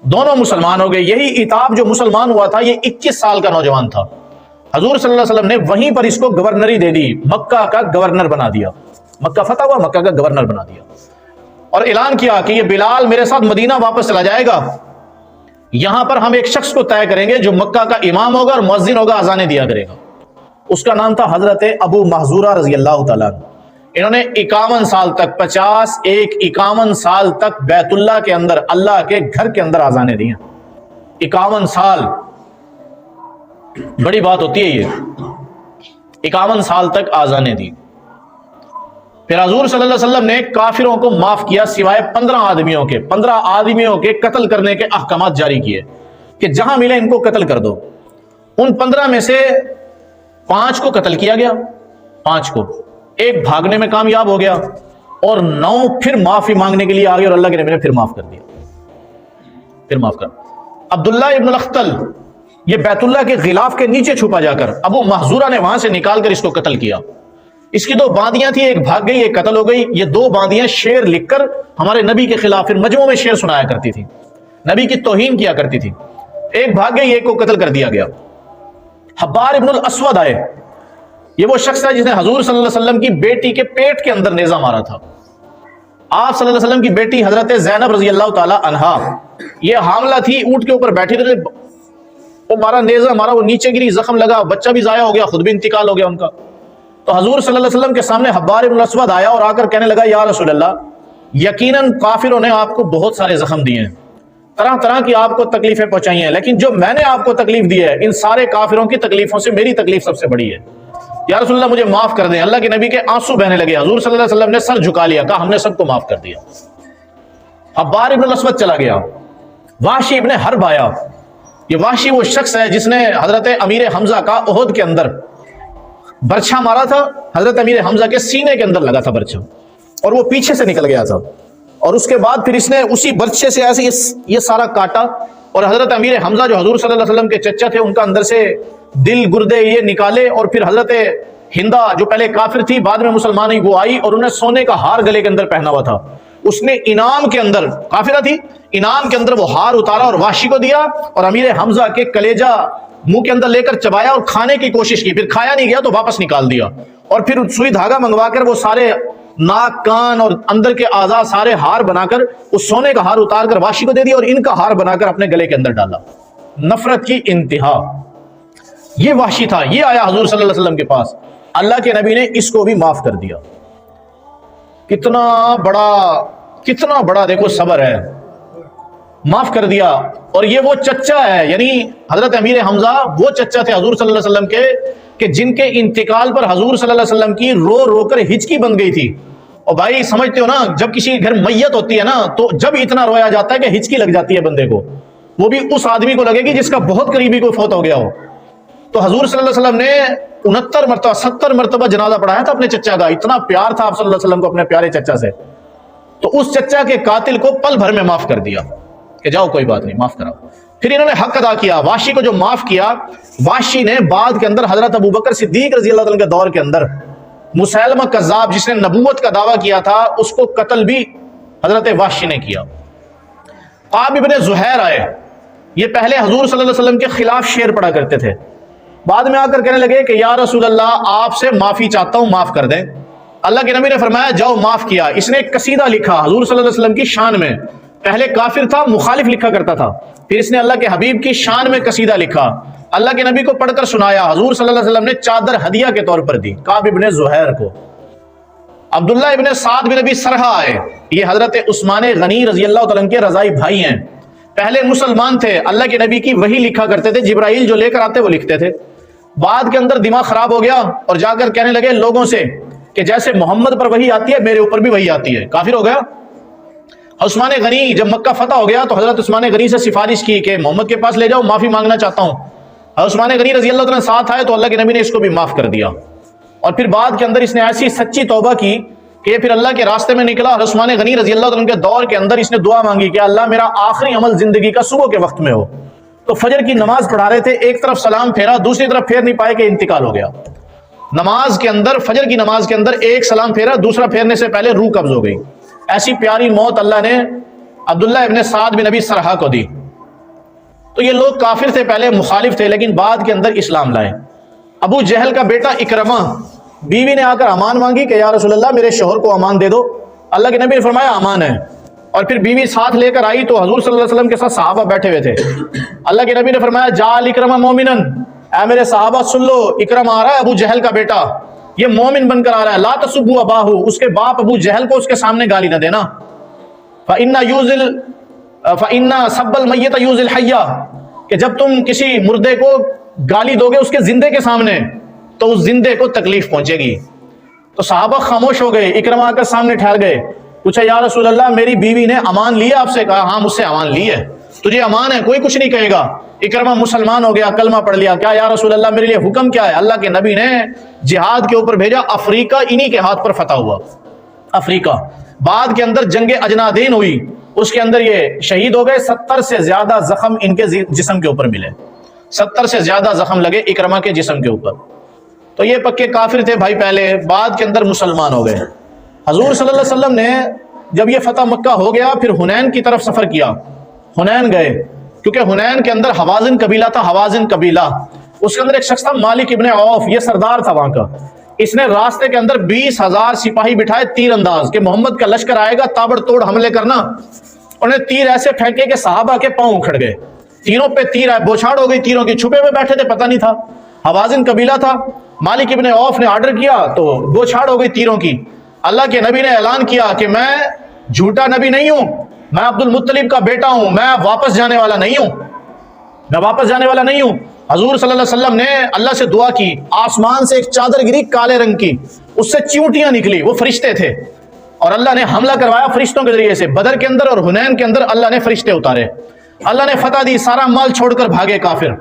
دونوں مسلمان ہو گئے. یہی عتاب جو مسلمان ہوا تھا یہ 21 سال کا نوجوان تھا. حضور صلی اللہ علیہ وسلم نے وہیں پر اس کو گورنری دے دی, مکہ کا گورنر بنا دیا. مکہ فتح ہوا, مکہ کا گورنر بنا دیا اور اعلان کیا کہ یہ بلال میرے ساتھ مدینہ واپس چلا جائے گا. یہاں پر ہم ایک شخص کو طے کریں گے جو مکہ کا امام ہوگا اور مؤذن ہوگا, اذانیں دیا کرے گا. اس کا نام تھا حضرت ابو محذورہ رضی اللہ تعالیٰ. انہوں نے 51 سال تک 51 سال تک بیت اللہ کے اندر, اللہ کے گھر کے اندر اذانیں دی ہیں. 51 سال بڑی بات ہوتی ہے یہ, 51 سال تک اذانیں دی. پھر حضور صلی اللہ علیہ وسلم نے کافروں کو معاف کیا سوائے 15 آدمیوں کے قتل کرنے کے احکامات جاری کیے کہ جہاں ملے ان کو قتل کر دو. ان 15 میں سے 5 کو قتل کیا گیا, 5 کو, ایک بھاگنے میں کامیاب ہو گیا اور 9 پھر معافی مانگنے کے لیے آ گئے اور اللہ کے نبی نے پھر معاف کر دیا, پھر معاف کر. عبداللہ ابن الاخطل یہ بیت اللہ کے غلاف کے نیچے چھپا جا کر ابو محذورہ نے وہاں سے نکال کر اس کو قتل کیا. اس کی 2 باندیاں تھیں, ایک بھاگ گئی ایک قتل ہو گئی. یہ 2 باندیاں شعر لکھ کر ہمارے نبی کے خلاف پھر مجموعوں میں شعر سنایا کرتی تھی, نبی کی توہین کیا کرتی تھی. ایک بھاگ گئی, ایک کو قتل کر دیا گیا. حبار ابن الاسود آئے, یہ وہ شخص ہے جس نے حضور صلی اللہ علیہ وسلم کی بیٹی کے پیٹ کے اندر نیزہ مارا تھا. آپ صلی اللہ علیہ وسلم کی بیٹی حضرت زینب رضی اللہ تعالی عنہا یہ حاملہ تھی, اونٹ کے اوپر بیٹھی تھی, وہ مارا, نیزہ مارا, وہ نیچے گری, زخم لگا, بچہ بھی ضائع ہو گیا, خود بھی انتقال ہو گیا ان کا. تو حضور صلی اللہ علیہ وسلم کے سامنے حبار ابن الاسود آیا اور آ کر کہنے لگا یا رسول اللہ, یقیناً کافروں نے آپ کو بہت سارے زخم دیے ہیں, طرح طرح کی آپ کو تکلیفیں پہنچائی ہیں, لیکن جو میں نے آپ کو تکلیف دی ہے ان سارے کافروں کی تکلیفوں سے میری تکلیف سب سے بڑی ہے. یا رسول اللہ مجھے معاف کر دیں. اللہ کے نبی کے آنسو بہنے لگے. حضور صلی اللہ علیہ وسلم نے سر جھکا لیا, کہا ہم نے سب کو معاف کر دیا. حبار ابن الاسود چلا گیا. وحشی ابن حرب آیا. یہ وحشی وہ شخص ہے جس نے حضرت امیر حمزہ کا احد کے اندر برچھا مارا تھا. حضرت امیر حمزہ کے سینے کے اندر لگا تھا برچھا اور وہ پیچھے سے نکل گیا تھا, اور اس کے بعد پھر اس نے اسی برچھے سے ایسے یہ سارا کاٹا, اور حضرت امیر حمزہ جو حضور صلی اللہ علیہ وسلم کے چچا تھے ان کا اندر سے دل گردے یہ نکالے, اور پھر حضرت ہندا جو پہلے کافر تھی بعد میں مسلمان ہوئی وہ آئی اور انہیں سونے کا ہار گلے کے اندر پہنا ہوا تھا. اس نے انعام کے اندر, کافرہ تھی, انعام کے اندر وہ ہار اتارا اور وحشی کو دیا, اور امیر حمزہ کے کلیجہ منہ کے اندر لے کر چبایا اور کھانے کی کوشش کی, پھر کھایا نہیں گیا تو واپس نکال دیا, اور پھر سوئی دھاگا منگوا کر وہ سارے ناک کان اور اندر کے اعضاء سارے ہار بنا کر اس سونے کا ہار اتار کر وحشی کو دے دیا اور ان کا ہار بنا کر اپنے گلے کے اندر ڈالا. نفرت کی انتہا. یہ وحشی تھا, یہ آیا حضور صلی اللہ علیہ وسلم کے پاس, اللہ کے نبی نے اس کو بھی معاف کر دیا. کتنا بڑا دیکھو صبر ہے, معاف کر دیا. اور یہ وہ چچا ہے, یعنی حضرت امیر حمزہ وہ چچا تھے حضور صلی اللہ علیہ وسلم کے کہ جن کے انتقال پر حضور صلی اللہ علیہ وسلم کی رو رو کر ہچکی بن گئی تھی. اور بھائی سمجھتے ہو نا, جب کسی گھر میت ہوتی ہے نا تو جب اتنا رویا جاتا ہے کہ ہچکی لگ جاتی ہے بندے کو, وہ بھی اس آدمی کو لگے گی جس کا بہت قریبی کوئی فوت ہو گیا ہو. تو حضور صلی اللہ علیہ وسلم نے 69 مرتبہ 70 مرتبہ جنازہ پڑھایا تھا اپنے چچا کا. اتنا پیار تھا آپ صلی اللہ علیہ وسلم کو اپنے پیارے چچا سے. تو اس چچا کے قاتل کو پل بھر میں معاف کر دیا کہ جاؤ کوئی بات نہیں, معاف کراؤ. پھر انہوں نے حق ادا کیا. وحشی کو جو معاف کیا, وحشی نے بعد کے اندر حضرت ابوبکر صدیق رضی اللہ عنہ کے دور کے اندر مسیلمہ کذاب جس نے نبوت کا دعویٰ کیا تھا اس کو قتل بھی حضرت وحشی نے کیا. قعب ابن زہیر آئے, یہ پہلے حضور صلی اللہ علیہ وسلم کے خلاف شعر پڑھا کرتے تھے. بعد میں آ کر کہنے لگے کہ یا رسول اللہ آپ سے معافی چاہتا ہوں، معاف کر دیں۔ اللہ کے نبی نے فرمایا جاؤ معاف کیا۔ اس نے ایک قصیدہ لکھا حضور صلی اللہ علیہ وسلم کی شان میں، پہلے کافر تھا، مخالف لکھا کرتا تھا، پھر اس نے اللہ کے حبیب کی شان میں قصیدہ لکھا، اللہ کے نبی کو پڑھ کر سنایا، حضور صلی اللہ علیہ وسلم نے چادر ہدیہ کے طور پر دی کعب ابن زہیر کو۔ عبداللہ ابن سعد بن ابی سرحہ آئے، یہ حضرت عثمان غنی رضی اللہ تعالیٰ عنہ کے رضائی بھائی ہیں، پہلے مسلمان تھے، اللہ کے نبی کی وحی لکھا کرتے تھے، جبرائیل جو لے کر آتے وہ لکھتے تھے، بعد کے اندر دماغ خراب ہو گیا اور جا کر کہنے لگے لوگوں سے کہ جیسے محمد پر وحی آتی ہے میرے اوپر بھی وحی آتی ہے، کافر ہو گیا۔ عثمان غنی جب مکہ فتح ہو گیا تو حضرت عثمان غنی سے سفارش کی کہ محمد کے پاس لے جاؤ، معافی مانگنا چاہتا ہوں۔ عثمان غنی رضی اللہ تعالیٰ ساتھ آئے تو اللہ کے نبی نے اس کو بھی معاف کر دیا، اور پھر بعد کے اندر اس نے ایسی سچی توبہ کی کہ یہ پھر اللہ کے راستے میں نکلا، اور عثمان غنی رضی اللہ تعالیٰ کے دور کے اندر اس نے دعا مانگی کہ اللہ میرا آخری عمل زندگی کا صبح کے وقت میں ہو۔ تو فجر کی نماز پڑھا رہے تھے، ایک طرف سلام پھیرا، دوسری طرف پھیر نہیں پائے کہ انتقال ہو گیا۔ نماز کے اندر، فجر کی نماز کے اندر ایک سلام پھیرا، دوسرا پھیرنے سے پہلے روح قبض ہو گئی۔ ایسی پیاری موت اللہ نے عبداللہ ابن سعد بن ابی سرحہ کو دی۔ تو یہ لوگ کافر تھے، پہلے مخالف تھے، لیکن بعد کے اندر اسلام لائے۔ ابو جہل کا بیٹا اکرمہ، بیوی نے آ کر امان مانگی کہ یا رسول اللہ میرے شوہر کو امان دے دو، اللہ کے نبی نے فرمایا امان ہے، اور پھر بیوی ساتھ لے کر آئی تو حضور صلی اللہ علیہ وسلم کے ساتھ صحابہ بیٹھے ہوئے تھے، اللہ کے نبی نے فرمایا جعل اکرمہ مومنن، اے میرے صحابہ سن لو، اکرمہ آ رہا ہے ابو جہل کا بیٹا، یہ مومن بن کر آ رہا ہے، لا تسبوا اباہ، اس کے باپ ابو جہل کو اس کے سامنے گالی نہ دینا، فإن سب المیت یوزی الحی، کہ جب تم کسی مردے کو گالی دو گے اس کے زندے کے سامنے تو اس زندے کو تکلیف پہنچے گی۔ تو صحابہ خاموش ہو گئے، اکرمہ آ کر سامنے ٹھہر گئے، پوچھا یا رسول اللہ میری بیوی نے امان لی ہے آپ سے؟ کہا ہاں مجھ سے امان لی ہے، تجھے امان ہے، کوئی کچھ نہیں کہے گا۔ اکرمہ مسلمان ہو گیا، کلمہ پڑھ لیا، کیا یا رسول اللہ میرے لیے حکم کیا ہے؟ اللہ کے نبی نے جہاد کے اوپر بھیجا، افریقہ انہی کے ہاتھ پر فتح ہوا، افریقہ۔ بعد کے اندر جنگ اجنادین ہوئی، اس کے اندر یہ شہید ہو گئے، 70 سے زیادہ زخم ان کے جسم کے اوپر ملے، 70 سے زیادہ زخم لگے اکرمہ کے جسم کے اوپر۔ تو یہ پکے کافر تھے بھائی پہلے، بعد کے اندر مسلمان ہو گئے۔ حضور صلی اللہ علیہ وسلم نے جب یہ فتح مکہ ہو گیا پھر حنین کی طرف سفر کیا، حنین گئے، کیونکہ حنین کے اندر حوازن قبیلہ تھا، حوازن قبیلہ، اس کے اندر ایک شخص تھا مالک ابن عوف، یہ سردار تھا وہاں کا۔ اس نے راستے کے اندر 20,000 سپاہی بٹھائے تیر انداز کہ محمد کا لشکر آئے گا تابڑ توڑ حملے کرنا، انہیں تیر ایسے پھینکے کہ صحابہ کے پاؤں اکھڑ گئے، تیروں پہ تیر آئے، بوچھاڑ ہو گئی تیروں کی، چھپے ہوئے بیٹھے تھے پتہ نہیں تھا، حوازن قبیلہ تھا، مالک ابن عوف نے آرڈر کیا تو بوچھاڑ ہو گئی تیروں کی۔ اللہ کے نبی نے اعلان کیا کہ میں جھوٹا نبی نہیں ہوں، میں عبد المطلب کا بیٹا ہوں، میں واپس جانے والا نہیں ہوں، میں واپس جانے والا نہیں ہوں۔ حضور صلی اللہ علیہ وسلم نے اللہ سے دعا کی، آسمان سے ایک چادر گری کالے رنگ کی، اس سے چیونٹیاں نکلی، وہ فرشتے تھے، اور اللہ نے حملہ کروایا فرشتوں کے ذریعے سے۔ بدر کے اندر اور حنین کے اندر اللہ نے فرشتے اتارے، اللہ نے فتح دی، سارا مال چھوڑ کر بھاگے کافر۔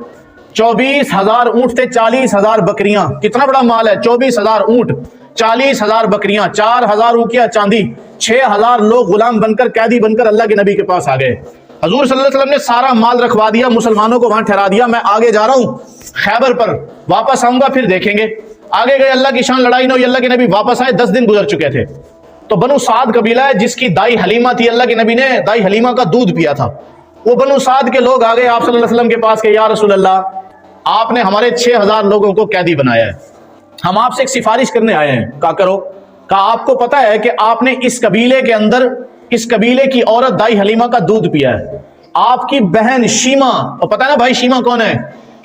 24,000 اونٹ تھے، 40,000 بکریاں، کتنا بڑا مال ہے، 24,000 اونٹ، 40,000 بکریاں، 4,000 اوقیہ چاندی، 6,000 لوگ غلام بن کر، قیدی بن کر اللہ کے نبی کے پاس آ گئے۔ حضور صلی اللہ علیہ وسلم نے سارا مال رکھوا دیا، مسلمانوں کو وہاں ٹھہرا دیا، میں آگے جا رہا ہوں خیبر پر، واپس آؤں گا پھر دیکھیں گے۔ آگے گئے، اللہ کی شان لڑائی نہ ہوئی، اللہ کے نبی واپس آئے، 10 دن گزر چکے تھے۔ تو بنو سعد قبیلہ ہے جس کی دائی حلیمہ تھی، اللہ کے نبی نے دائی حلیمہ کا دودھ پیا تھا، وہ بنو سعد کے لوگ آگے آپ صلی اللہ علیہ وسلم کے پاس کہ یا رسول اللہ آپ نے ہمارے 6,000 لوگوں کو قیدی بنایا ہے، ہم آپ سے ایک سفارش کرنے آئے ہیں۔ کہا کرو۔ کہا آپ کو پتا ہے کہ آپ نے اس قبیلے کے اندر، اس قبیلے کی عورت دائی حلیمہ کا دودھ پیا ہے، آپ کی بہن شیمہ، اور پتا ہے نا بھائی شیمہ کون ہے؟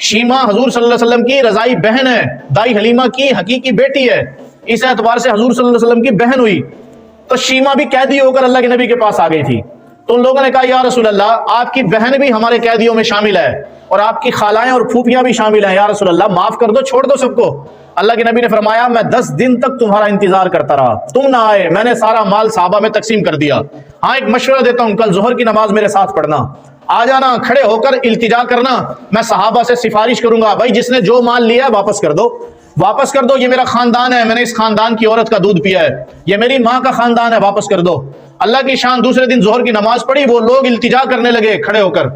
شیمہ حضور صلی اللہ علیہ وسلم کی رضائی بہن ہے، دائی حلیمہ کی حقیقی بیٹی ہے، اس اعتبار سے حضور صلی اللہ علیہ وسلم کی بہن ہوئی۔ تو شیمہ بھی قیدی ہو کر اللہ کے نبی کے پاس آ گئی تھی، تو ان لوگوں نے کہا یا رسول اللہ آپ کی بہن بھی ہمارے قیدیوں میں شامل ہے، اور آپ کی خالائیں اور پھوپھیاں بھی شامل ہیں، یا رسول اللہ معاف کر دو، چھوڑ دو سب کو۔ اللہ کے نبی نے فرمایا میں 10 دن تک تمہارا انتظار کرتا رہا، تم نہ آئے، میں نے سارا مال صحابہ میں تقسیم کر دیا۔ ہاں ایک مشورہ دیتا ہوں، کل ظہر کی نماز میرے ساتھ پڑھنا، آ جانا، کھڑے ہو کر التجا کرنا، میں صحابہ سے سفارش کروں گا بھائی جس نے جو مال لیا ہے واپس کر دو، واپس کر دو، یہ میرا خاندان ہے، میں نے اس خاندان کی عورت کا دودھ پیا ہے، یہ میری ماں کا خاندان ہے، واپس کر دو۔ اللہ کی شان، دوسرے دن ظہر کی نماز پڑھی، وہ لوگ التجا کرنے لگے کھڑے ہو کر،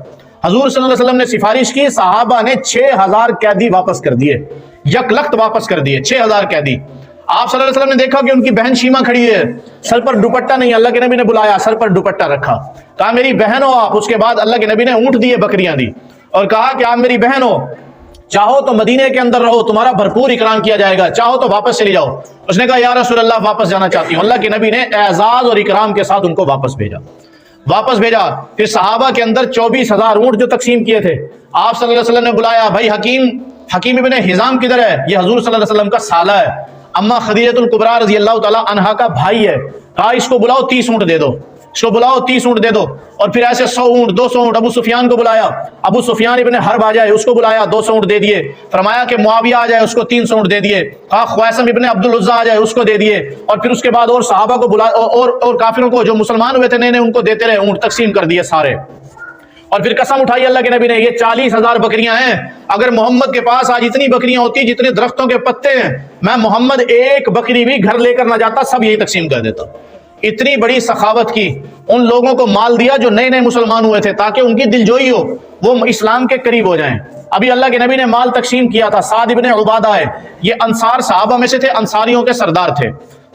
حضور صلی اللہ علیہ وسلم نے سفارش کی، صحابہ نے 6,000 قیدی واپس کر دیے، یک لخت واپس کر دیے 6,000 قیدی۔ آپ صلی اللہ علیہ وسلم نے دیکھا کہ ان کی بہن شیمہ کھڑی ہے، سر پر دوپٹہ نہیں، اللہ کے نبی نے بلایا، سر پر دوپٹہ رکھا، کہا میری بہن ہو آپ۔ اس کے بعد اللہ کے نبی نے اونٹ دیے، بکریاں دی، اور کہا کہ آپ میری بہن ہو، چاہو تو مدینے کے اندر رہو، تمہارا بھرپور اکرام کیا جائے گا، چاہو تو واپس چلی جاؤ۔ اس نے کہا یا رسول اللہ واپس جانا چاہتی ہوں۔ اللہ کے نبی نے اعزاز اور اکرام کے ساتھ ان کو واپس بھیجا۔ پھر صحابہ کے اندر 24,000 اونٹ جو تقسیم کیے تھے، آپ صلی اللہ علیہ وسلم نے بلایا، بھائی حکیم ابن حزام کدھر ہے؟ یہ حضور صلی اللہ علیہ وسلم کا سالہ ہے، اما خدیجہ الکبریٰ رضی اللہ تعالی عنہا کا بھائی ہے۔ کہا اس کو بلاؤ 30 اونٹ دے دو، اس کو بلاؤ 30 اونٹ دے دو۔ اور پھر ایسے 100 اونٹ 200 اونٹ ابو سفیان کو بلایا، ابو سفیان ابن حرب آ جائے اس کو بلایا، 200 اونٹ دے دیے۔ فرمایا کہ معاویہ آ جائے اس کو 300 اونٹ دے دیے۔ کہا خویسم ابن عبد العزیٰ آ جائے اس کو دے دیے۔ اور پھر اس کے بعد اور صحابہ کو بلا اور کافروں کو جو مسلمان ہوئے تھے نئے ان کو دیتے رہے، اونٹ تقسیم کر دیے سارے۔ اور پھر قسم اٹھائی اللہ کے نبی نے، یہ 40,000 بکریاں ہیں، اگر محمد کے پاس آج اتنی بکریاں ہوتی جتنے درختوں کے پتے ہیں، میں محمد ایک بکری بھی گھر لے کر نہ جاتا، سب یہی تقسیم کر دیتا۔ اتنی بڑی سخاوت کی، ان لوگوں کو مال دیا جو نئے نئے مسلمان ہوئے تھے تاکہ ان کی دلجوئی ہو، وہ اسلام کے قریب ہو جائیں۔ ابھی اللہ کے نبی نے مال تقسیم کیا تھا، سعد ابن عبادہ ہے، یہ انصار صحابہ میں سے تھے، انصاریوں کے سردار تھے۔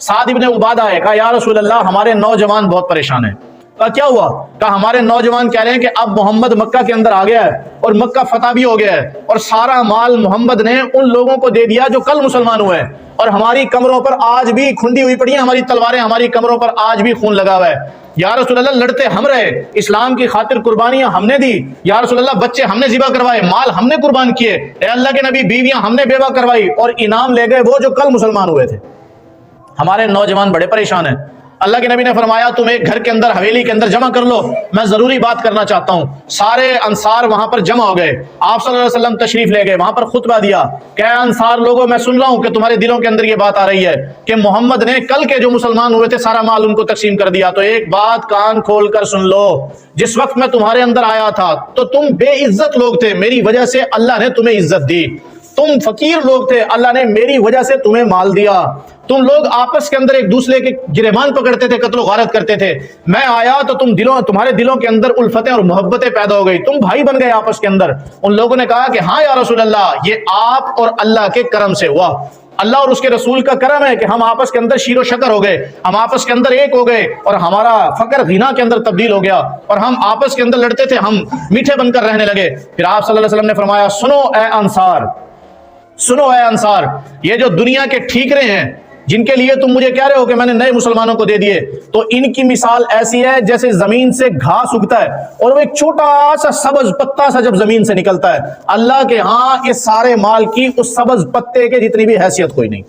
سعد ابن عبادہ ہے، کہا یا رسول اللہ ہمارے نوجوان بہت پریشان ہیں۔ کہا کیا ہوا؟ کہا ہمارے نوجوان کہہ رہے ہیں کہ اب محمد مکہ کے اندر آ گیا ہے اور مکہ فتح بھی ہو گیا ہے، اور سارا مال محمد نے ان لوگوں کو دے دیا جو کل مسلمان ہوئے ہیں، اور ہماری کمروں پر آج بھی کھنڈی ہوئی پڑی ہیں، ہماری تلواریں ہماری کمروں پر آج بھی خون لگا ہوا ہے۔ یا رسول اللہ لڑتے ہم رہے، اسلام کی خاطر قربانیاں ہم نے دی، یا رسول اللہ بچے ہم نے ذبح کروائے، مال ہم نے قربان کیے، اے اللہ کے نبی بیویاں ہم نے بیوہ کروائی، اور انعام لے گئے وہ جو کل مسلمان ہوئے تھے۔ ہمارے نوجوان بڑے پریشان ہیں۔ اللہ کے نبی نے فرمایا تم ایک گھر کے اندر حویلی کے اندر جمع کر لو، میں ضروری بات کرنا چاہتا ہوں۔ سارے انصار وہاں پر جمع ہو گئے، آپ صلی اللہ علیہ وسلم تشریف لے گئے، وہاں پر خطبہ دیا کہ اے انصار لوگوں، میں سن رہا ہوں کہ تمہارے دلوں کے اندر یہ بات آ رہی ہے کہ محمد نے کل کے جو مسلمان ہوئے تھے سارا مال ان کو تقسیم کر دیا، تو ایک بات کان کھول کر سن لو، جس وقت میں تمہارے اندر آیا تھا تو تم بے عزت لوگ تھے، میری وجہ سے اللہ نے تمہیں عزت دی، تم فقیر لوگ تھے، اللہ نے میری وجہ سے تمہیں مال دیا، تم لوگ آپس کے اندر ایک دوسرے کے گریبان پکڑتے تھے، قتل و غارت کرتے تھے، میں آیا تو تمہارے دلوں کے اندر الفتیں اور محبتیں پیدا ہو گئی، تم بھائی بن گئے آپس کے اندر۔ ان لوگوں نے کہا کہ ہاں یا رسول اللہ، یہ آپ اور اللہ کے کرم سے ہوا، اللہ اور اس کے رسول کا کرم ہے کہ ہم آپس کے اندر شیر و شکر ہو گئے، ہم آپس کے اندر ایک ہو گئے، اور ہمارا فقر غنا کے اندر تبدیل ہو گیا، اور ہم آپس کے اندر لڑتے تھے، ہم میٹھے بن کر رہنے لگے۔ پھر آپ صلی اللہ علیہ وسلم نے فرمایا سنو اے انصار، سنو اے انصار، یہ جو دنیا کے ٹھیکرے ہیں جن کے لیے تم مجھے کہہ رہے ہو کہ میں نے نئے مسلمانوں کو دے دیے، تو ان کی مثال ایسی ہے جیسے زمین سے گھاس اگتا ہے اور وہ ایک چھوٹا سا سبز پتا سا جب زمین سے نکلتا ہے، اللہ کے ہاں اس سارے مال کی اس سبز پتے کے جتنی بھی حیثیت کوئی نہیں۔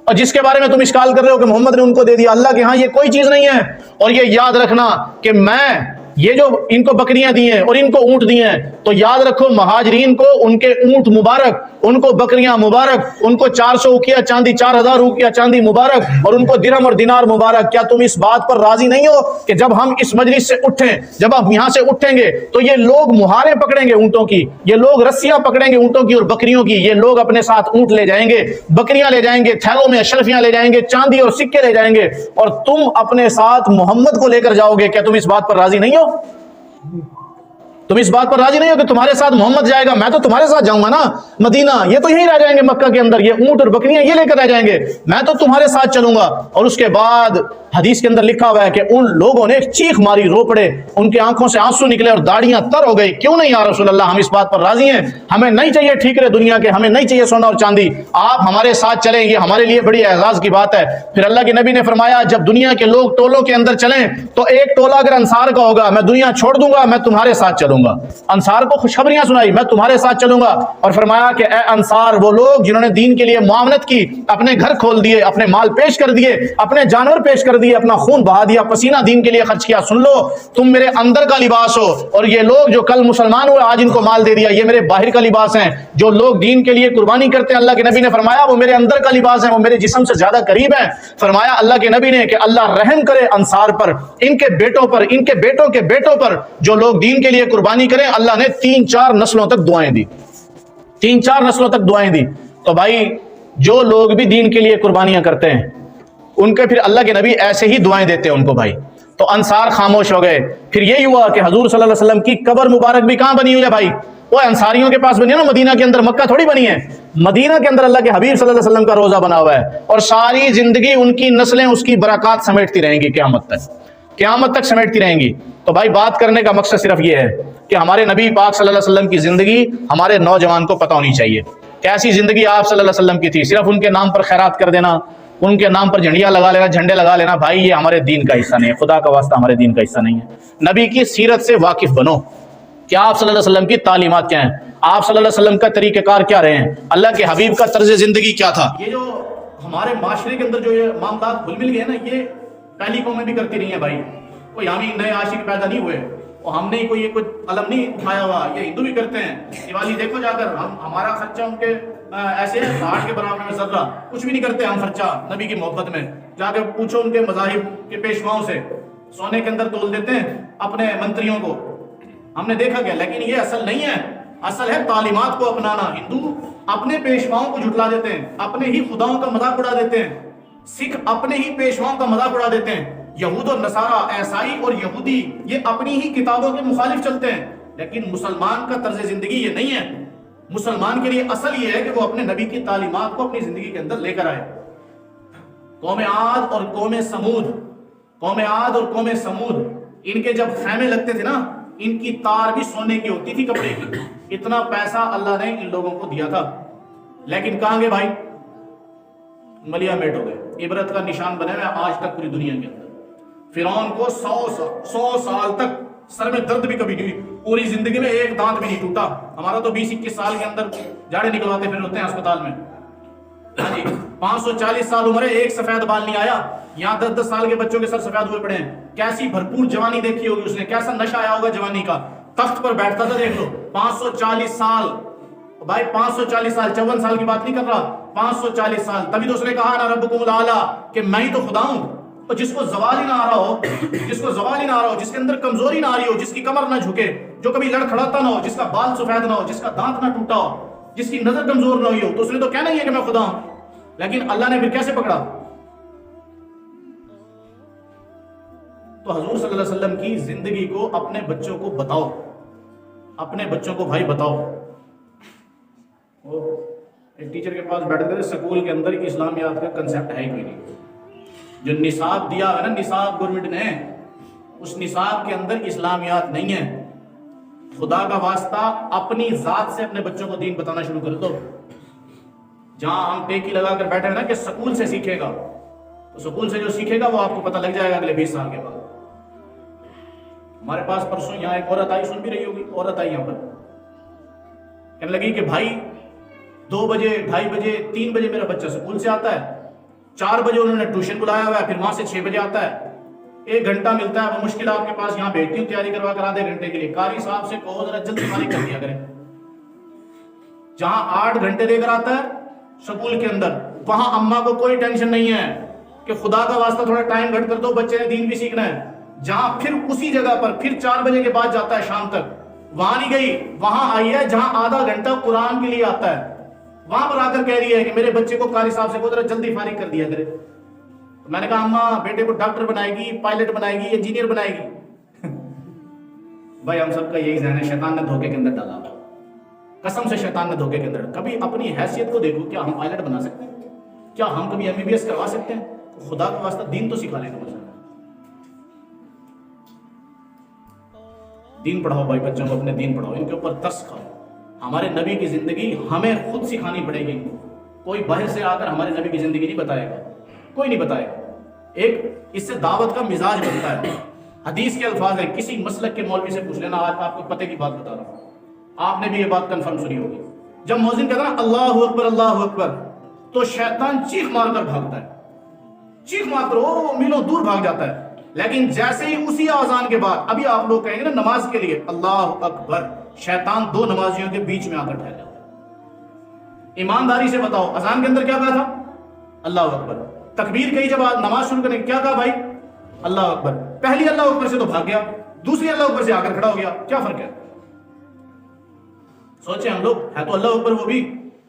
اور جس کے بارے میں تم اشکال کر رہے ہو کہ محمد نے ان کو دے دیا، اللہ کے ہاں یہ کوئی چیز نہیں ہے۔ اور یہ یاد رکھنا کہ میں یہ جو ان کو بکریاں دی ہیں اور ان کو اونٹ دیے ہیں، تو یاد رکھو مہاجرین کو ان کے اونٹ مبارک، ان کو بکریاں مبارک، ان کو 400 اوقیہ چاندی، 4000 اوقیہ چاندی مبارک، اور ان کو درہم اور دینار مبارک۔ کیا تم اس بات پر راضی نہیں ہو کہ جب ہم اس مجلس سے اٹھیں، جب ہم یہاں سے اٹھیں گے تو یہ لوگ مہاریں پکڑیں گے اونٹوں کی، یہ لوگ رسیاں پکڑیں گے اونٹوں کی اور بکریوں کی، یہ لوگ اپنے ساتھ اونٹ لے جائیں گے، بکریاں لے جائیں گے، تھیلوں میں اشرفیاں لے جائیں گے، چاندی اور سکے لے جائیں گے، اور تم اپنے ساتھ محمد کو لے کر جاؤ گے۔ کیا تم اس بات پر راضی نہیں ہو؟ تم اس بات پر راضی نہیں ہو کہ تمہارے ساتھ محمد جائے گا؟ میں تو تمہارے ساتھ جاؤں گا نا مدینہ، یہ تو یہیں رہ جائیں گے مکہ کے اندر، یہ اونٹ اور بکریاں یہ لے کر رہ جائیں گے، میں تو تمہارے ساتھ چلوں گا۔ اور اس کے بعد حدیث کے اندر لکھا ہوا ہے کہ ان لوگوں نے چیخ ماری، رو پڑے، ان کی آنکھوں سے آنسو نکلے اور داڑیاں تر ہو گئی۔ کیوں نہیں یا رسول اللہ، ہم اس بات پر راضی ہیں، ہمیں نہیں چاہیے ٹھیکرے دنیا کے، ہمیں نہیں چاہیے سونا اور چاندی، آپ ہمارے ساتھ چلیں، یہ ہمارے لیے بڑی اعزاز کی بات ہے۔ پھر اللہ کے نبی نے فرمایا جب دنیا کے لوگ ٹولوں کے اندر چلیں تو ایک ٹولہ اگر انصار کا ہوگا، میں دنیا چھوڑ دوں گا، میں تمہارے ساتھ چلوں گا۔ انصار کو خوشخبریاں سنائی، میں تمہارے ساتھ چلوں گا، اور فرمایا کہ اے انصار، وہ لوگ جنہوں نے دین کے لیے معاونت کی، اپنے گھر کھول دیے، اپنے مال پیش کر دیے، اپنے جانور پیش کر دیے، اپنا خون بہا دیا، پسینہ دین کے لیے خرچ کیا، سن لو تم میرے اندر کا لباس ہو، اور یہ لوگ جو کل مسلمان ہوئے آج ان کو مال دے دیا، یہ میرے باہر کا لباس ہیں۔ جو لوگ دین کے لیے قربانی کرتے ہیں، اللہ کے نبی نے فرمایا وہ میرے اندر کا لباس ہے، وہ میرے جسم سے زیادہ قریب ہیں۔ فرمایا اللہ کے نبی نے کہ اللہ رحم کرے انصار پر، ان کے بیٹوں پر، ان کے بیٹوں کے بیٹوں پر، جو لوگ دین کے لیے قربانی کریں۔ اللہ نے 3-4 نسلوں تک دعائیں دی، 3-4 نسلوں تک دعائیں دی۔ تو بھائی جو لوگ بھی دین کے لیے قربانیاں کرتے ہیں ان کے پھر اللہ کے نبی ایسے ہی دعائیں دیتے ہیں ان کو بھائی۔ تو انصار خاموش ہو گئے۔ پھر یہی ہوا کہ حضور صلی اللہ علیہ وسلم کی قبر مبارک بھی کہاں بنی ہوئی ہے بھائی؟ وہ انصاریوں کے پاس بنی ہے نا، مدینہ کے اندر، مکہ تھوڑی بنی ہے، مدینہ کے اندر اللہ کے حبیب صلی اللہ علیہ وسلم کا روزہ بنا ہوا ہے، اور ساری زندگی ان کی نسلیں اس کی برکات سمیٹتی رہیں گی قیامت تک۔ قیامت تک سمیٹتی رہیں گی. تو بھائی بات کرنے کا مقصد صرف یہ ہے کہ ہمارے نبی پاک صلی اللہ علیہ وسلم کی زندگی ہمارے نوجوان کو پتہ ہونی چاہیے. کیسی زندگی آپ صلی اللہ علیہ وسلم کی تھی؟ صرف ان کے نام پر خیرات کر دینا, ان کے نام پر جھنڈیاں لگا لینا, جھنڈے لگا لینا, بھائی یہ ہمارے دین کا حصہ نہیں ہے. خدا کا واسطہ ہمارے دین کا حصہ نہیں ہے. نبی کی سیرت سے واقف بنو کہ آپ صلی اللہ علیہ وسلم کی تعلیمات کیا ہیں, آپ صلی اللہ علیہ وسلم کا طریقہ کار کیا رہے ہیں, اللہ کے حبیب کا طرز زندگی کیا تھا. یہ جو ہمارے معاشرے کے اندر جو یہ معاملات گھل مل گئے نا, یہ پہلی قومیں بھی کرتی رہی ہیں بھائی. کوئی ہم ہی نئے عاشق پیدا نہیں ہوئے اور ہم نے کوئی یہ کچھ علم نہیں اٹھایا ہوا. یہ ہندو بھی کرتے ہیں. دیوالی دیکھو جا کر, ہمارا خرچہ ان کے ایسے ہاتھ کے برابر میں ذرہ کچھ بھی نہیں کرتے ہم خرچہ نبی کی محبت میں. جا کے پوچھو ان کے مذاہب کے پیشواؤں سے, سونے کے اندر تول دیتے ہیں اپنے منتریوں کو. ہم نے دیکھا گیا, لیکن یہ اصل نہیں ہے. اصل ہے تعلیمات کو اپنانا. ہندو اپنے پیشواؤں کو جھٹلا دیتے ہیں, اپنے ہی خداؤں کا مذاق اڑا دیتے ہیں. سکھ اپنے ہی پیشواؤں کا مذاق اڑا دیتے ہیں. یہود و نصارہ, عیسائی اور یہودی یہ اپنی ہی کتابوں کے مخالف چلتے ہیں. لیکن مسلمان کا طرز زندگی یہ نہیں ہے. مسلمان کے لیے اصل یہ ہے کہ وہ اپنے نبی کی تعلیمات کو اپنی زندگی کے اندر لے کر آئے. قوم عاد اور قوم سمود, ان کے جب خیمے لگتے تھے نا, ان کی تار بھی سونے کی ہوتی تھی, کپڑے کی. اتنا پیسہ اللہ نے ان لوگوں کو دیا تھا. لیکن کہاں گئے بھائی؟ ملیا میٹ ہو گئے. عبرت کا نشان بنے ہوئے آج تک پوری دنیا کے اندر. فرعون کو 100 سال تک سر میں درد بھی کبھی نہیں ہوئی, پوری زندگی میں ایک دانت بھی نہیں ٹوٹا. ہمارا تو 20-21 سال کے اندر جاڑے نکلواتے پھر ہوتے ہیں اسپتال میں. ہاں جی, 540 سال عمر ہے, ایک سفید بال نہیں آیا. یہاں 10 سال کے بچوں کے سر سفید ہوئے پڑے ہیں. کیسی بھرپور جوانی دیکھی ہوگی اس نے, کیسا نشہ آیا ہوگا جوانی کا. تخت پر بیٹھتا تھا, دیکھ لو 540 سال بھائی, 540 سال, 54 سال کی بات نہیں کر رہا, 540 سال. تبھی تو اس نے کہا نا ربکم الاعلی, کہ میں ہی تو خدا ہوں. اور جس کو زوال ہی نہ آ رہا ہو, جس کے اندر کمزوری نہ آ رہی ہو, جس کی کمر نہ جھکے, جو کبھی لڑکھڑاتا نہ ہو, جس کا بال سفید نہ ہو, جس کا دانت نہ ٹوٹا ہو, جس کی نظر کمزور نہ ہوئی ہو, تو اس نے تو کہنا ہی ہے کہ میں خدا ہوں. لیکن اللہ نے پھر کیسے پکڑا؟ تو حضور صلی اللہ علیہ وسلم کی زندگی کو اپنے بچوں کو بتاؤ, اپنے بچوں کو بھائی بتاؤ. ایک ٹیچر کے پاس بیٹھتے تھے, سکول کے اندر اسلامیات کا کنسیپٹ ہے ہی کوئی نہیں. جو نصاب دیا ہے نا, نصاب گورنمنٹ نے, اس نصاب کے اندر اسلامیات نہیں ہے. خدا کا واسطہ اپنی ذات سے اپنے بچوں کو دین بتانا شروع کر دو. جہاں ہم ٹیکی لگا کر بیٹھے ہیں نا کہ سکول سے سیکھے گا, تو سکول سے جو سیکھے گا وہ آپ کو پتہ لگ جائے گا اگلے 20 سال کے بعد. ہمارے پاس پرسوں یہاں ایک عورت آئی, سن بھی رہی ہوگی, عورت آئی یہاں پر, کہنے لگی کہ بھائی 2 بجے, 2:30 بجے, 3 بجے میرا بچہ سکول سے آتا ہے, 4 بجے انہوں نے ٹیوشن بلایا ہوا ہے, پھر وہاں سے 6 بجے آتا ہے, 1 گھنٹہ ملتا ہے, وہ مشکل آپ کے پاس یہاں بیٹھتی ہوں تیاری کروا کر آدھے گھنٹے کے لیے. قاری صاحب سے کہو ذرا جلدی فارغ کر دیا کریں. جہاں 8 گھنٹے دے کر آتا ہے سکول کے اندر, وہاں اماں کو کوئی ٹینشن نہیں ہے کہ خدا کا واسطہ تھوڑا ٹائم گھٹ کر دو, بچے نے دین بھی سیکھنا ہے. جہاں پھر اسی جگہ پر پھر 4 بجے کے بعد جاتا ہے شام تک, وہاں نہیں گئی, وہاں آئی ہے جہاں آدھا گھنٹہ قرآن کے لیے آتا ہے. وہاں پر آ کر کہہ رہی ہے کہ میرے بچے کو قاری صاحب سے کو ذرا جلدی فارغ کر دیا کرے. تو میں نے کہا اماں بیٹے کو ڈاکٹر بنائے گی, پائلٹ بنائے گی, انجینئر بنائے گی. بھائی ہم سب کا یہی ذہن ہے, شیطان نے دھوکے کے اندر ڈالا, قسم سے شیطان نے دھوکے کے اندر. کبھی اپنی حیثیت کو دیکھو, کیا ہم پائلٹ بنا سکتے ہیں؟ کیا ہم کبھی MBBS کروا سکتے ہیں؟ خدا کا واسطہ دین تو سکھا لیں گے. دین پڑھاؤ بھائی, بچوں کو اپنے دین پڑھاؤ, ان کے اوپر ترس کھاؤ. ہمارے نبی کی زندگی ہمیں خود سکھانی پڑے گی. کوئی باہر سے آ کر ہمارے نبی کی زندگی نہیں بتائے گا, کوئی نہیں بتائے گا. ایک اس سے دعوت کا مزاج بنتا ہے. حدیث کے الفاظ ہیں, کسی مسلک کے مولوی سے پوچھ لینا, آج آپ کو پتے کی بات بتا رہا ہوں, آپ نے بھی یہ بات کنفرم سنی ہوگی. جب مؤذن کہتا ہے نا اللہ اکبر اللہ اکبر, تو شیطان چیخ مار کر بھاگتا ہے, چیخ مار کر وہ میلوں دور بھاگ جاتا ہے. لیکن جیسے ہی اسی آذان کے بعد, ابھی آپ لوگ کہیں گے نا نماز کے لیے اللہ اکبر, شیطان 2 نمازیوں کے بیچ میں آ کر ٹھہر جاتا ہے. ایمانداری سے بتاؤ, اذان کے اندر کیا کہا تھا؟ اللہ اکبر. تکبیر کہی جب نماز شروع کرنے, کیا کہا بھائی؟ اللہ اکبر. پہلی اللہ اکبر سے تو بھاگ گیا, دوسری اللہ اکبر سے آ کر کھڑا ہو گیا. کیا فرق ہے؟ سوچیں ہم لوگ, ہے تو اللہ اکبر, وہ بھی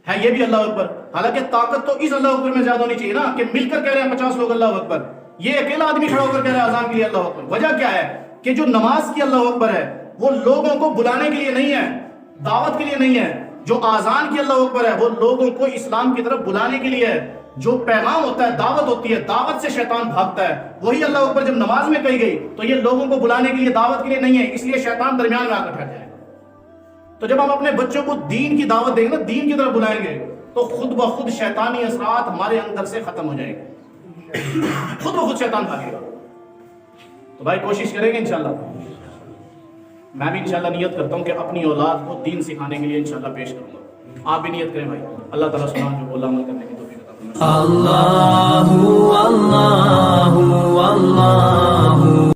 ہے یہ بھی اللہ اکبر. حالانکہ طاقت تو اس اللہ اکبر میں زیادہ ہونی چاہیے نا, کہ مل کر کہہ رہے ہیں 50 لوگ اللہ اکبر. یہ اکیلا آدمی کھڑا ہو کر کہہ رہا ہے اذان کے لیے اللہ اکبر. وجہ کیا ہے؟ کہ جو نماز کی اللہ اکبر ہے وہ لوگوں کو بلانے کے لیے نہیں ہے, دعوت کے لیے نہیں ہے. جو آذان کی اللہ اکبر ہے وہ لوگوں کو اسلام کی طرف بلانے کے لیے ہے. جو پیغام ہوتا ہے، دعوت ہوتی ہے، دعوت سے شیطان بھاگتا ہے. وہی اللہ اکبر جب نماز میں کہی گئی تو یہ لوگوں کو بلانے کے لیے، دعوت کے لیے نہیں ہے، اس لیے شیطان درمیان میں آ کر ٹھہر جائے گا. تو جب ہم اپنے بچوں کو دین کی دعوت دیں گے نا، دین کی طرف بلائیں گے، تو خود بخود شیطانی اثرات ہمارے اندر سے ختم ہو جائیں گے، خود بخود شیطان بھاگے گا. تو بھائی کوشش کریں گے انشاءاللہ. میں بھی انشاءاللہ نیت کرتا ہوں کہ اپنی اولاد کو دین سکھانے کے لیے انشاءاللہ پیش کروں گا. آپ بھی نیت کریں بھائی. اللہ تعالیٰ سبحانہ جو بولا عمل کرنے کی توفیق عطا فرمائے. اللہ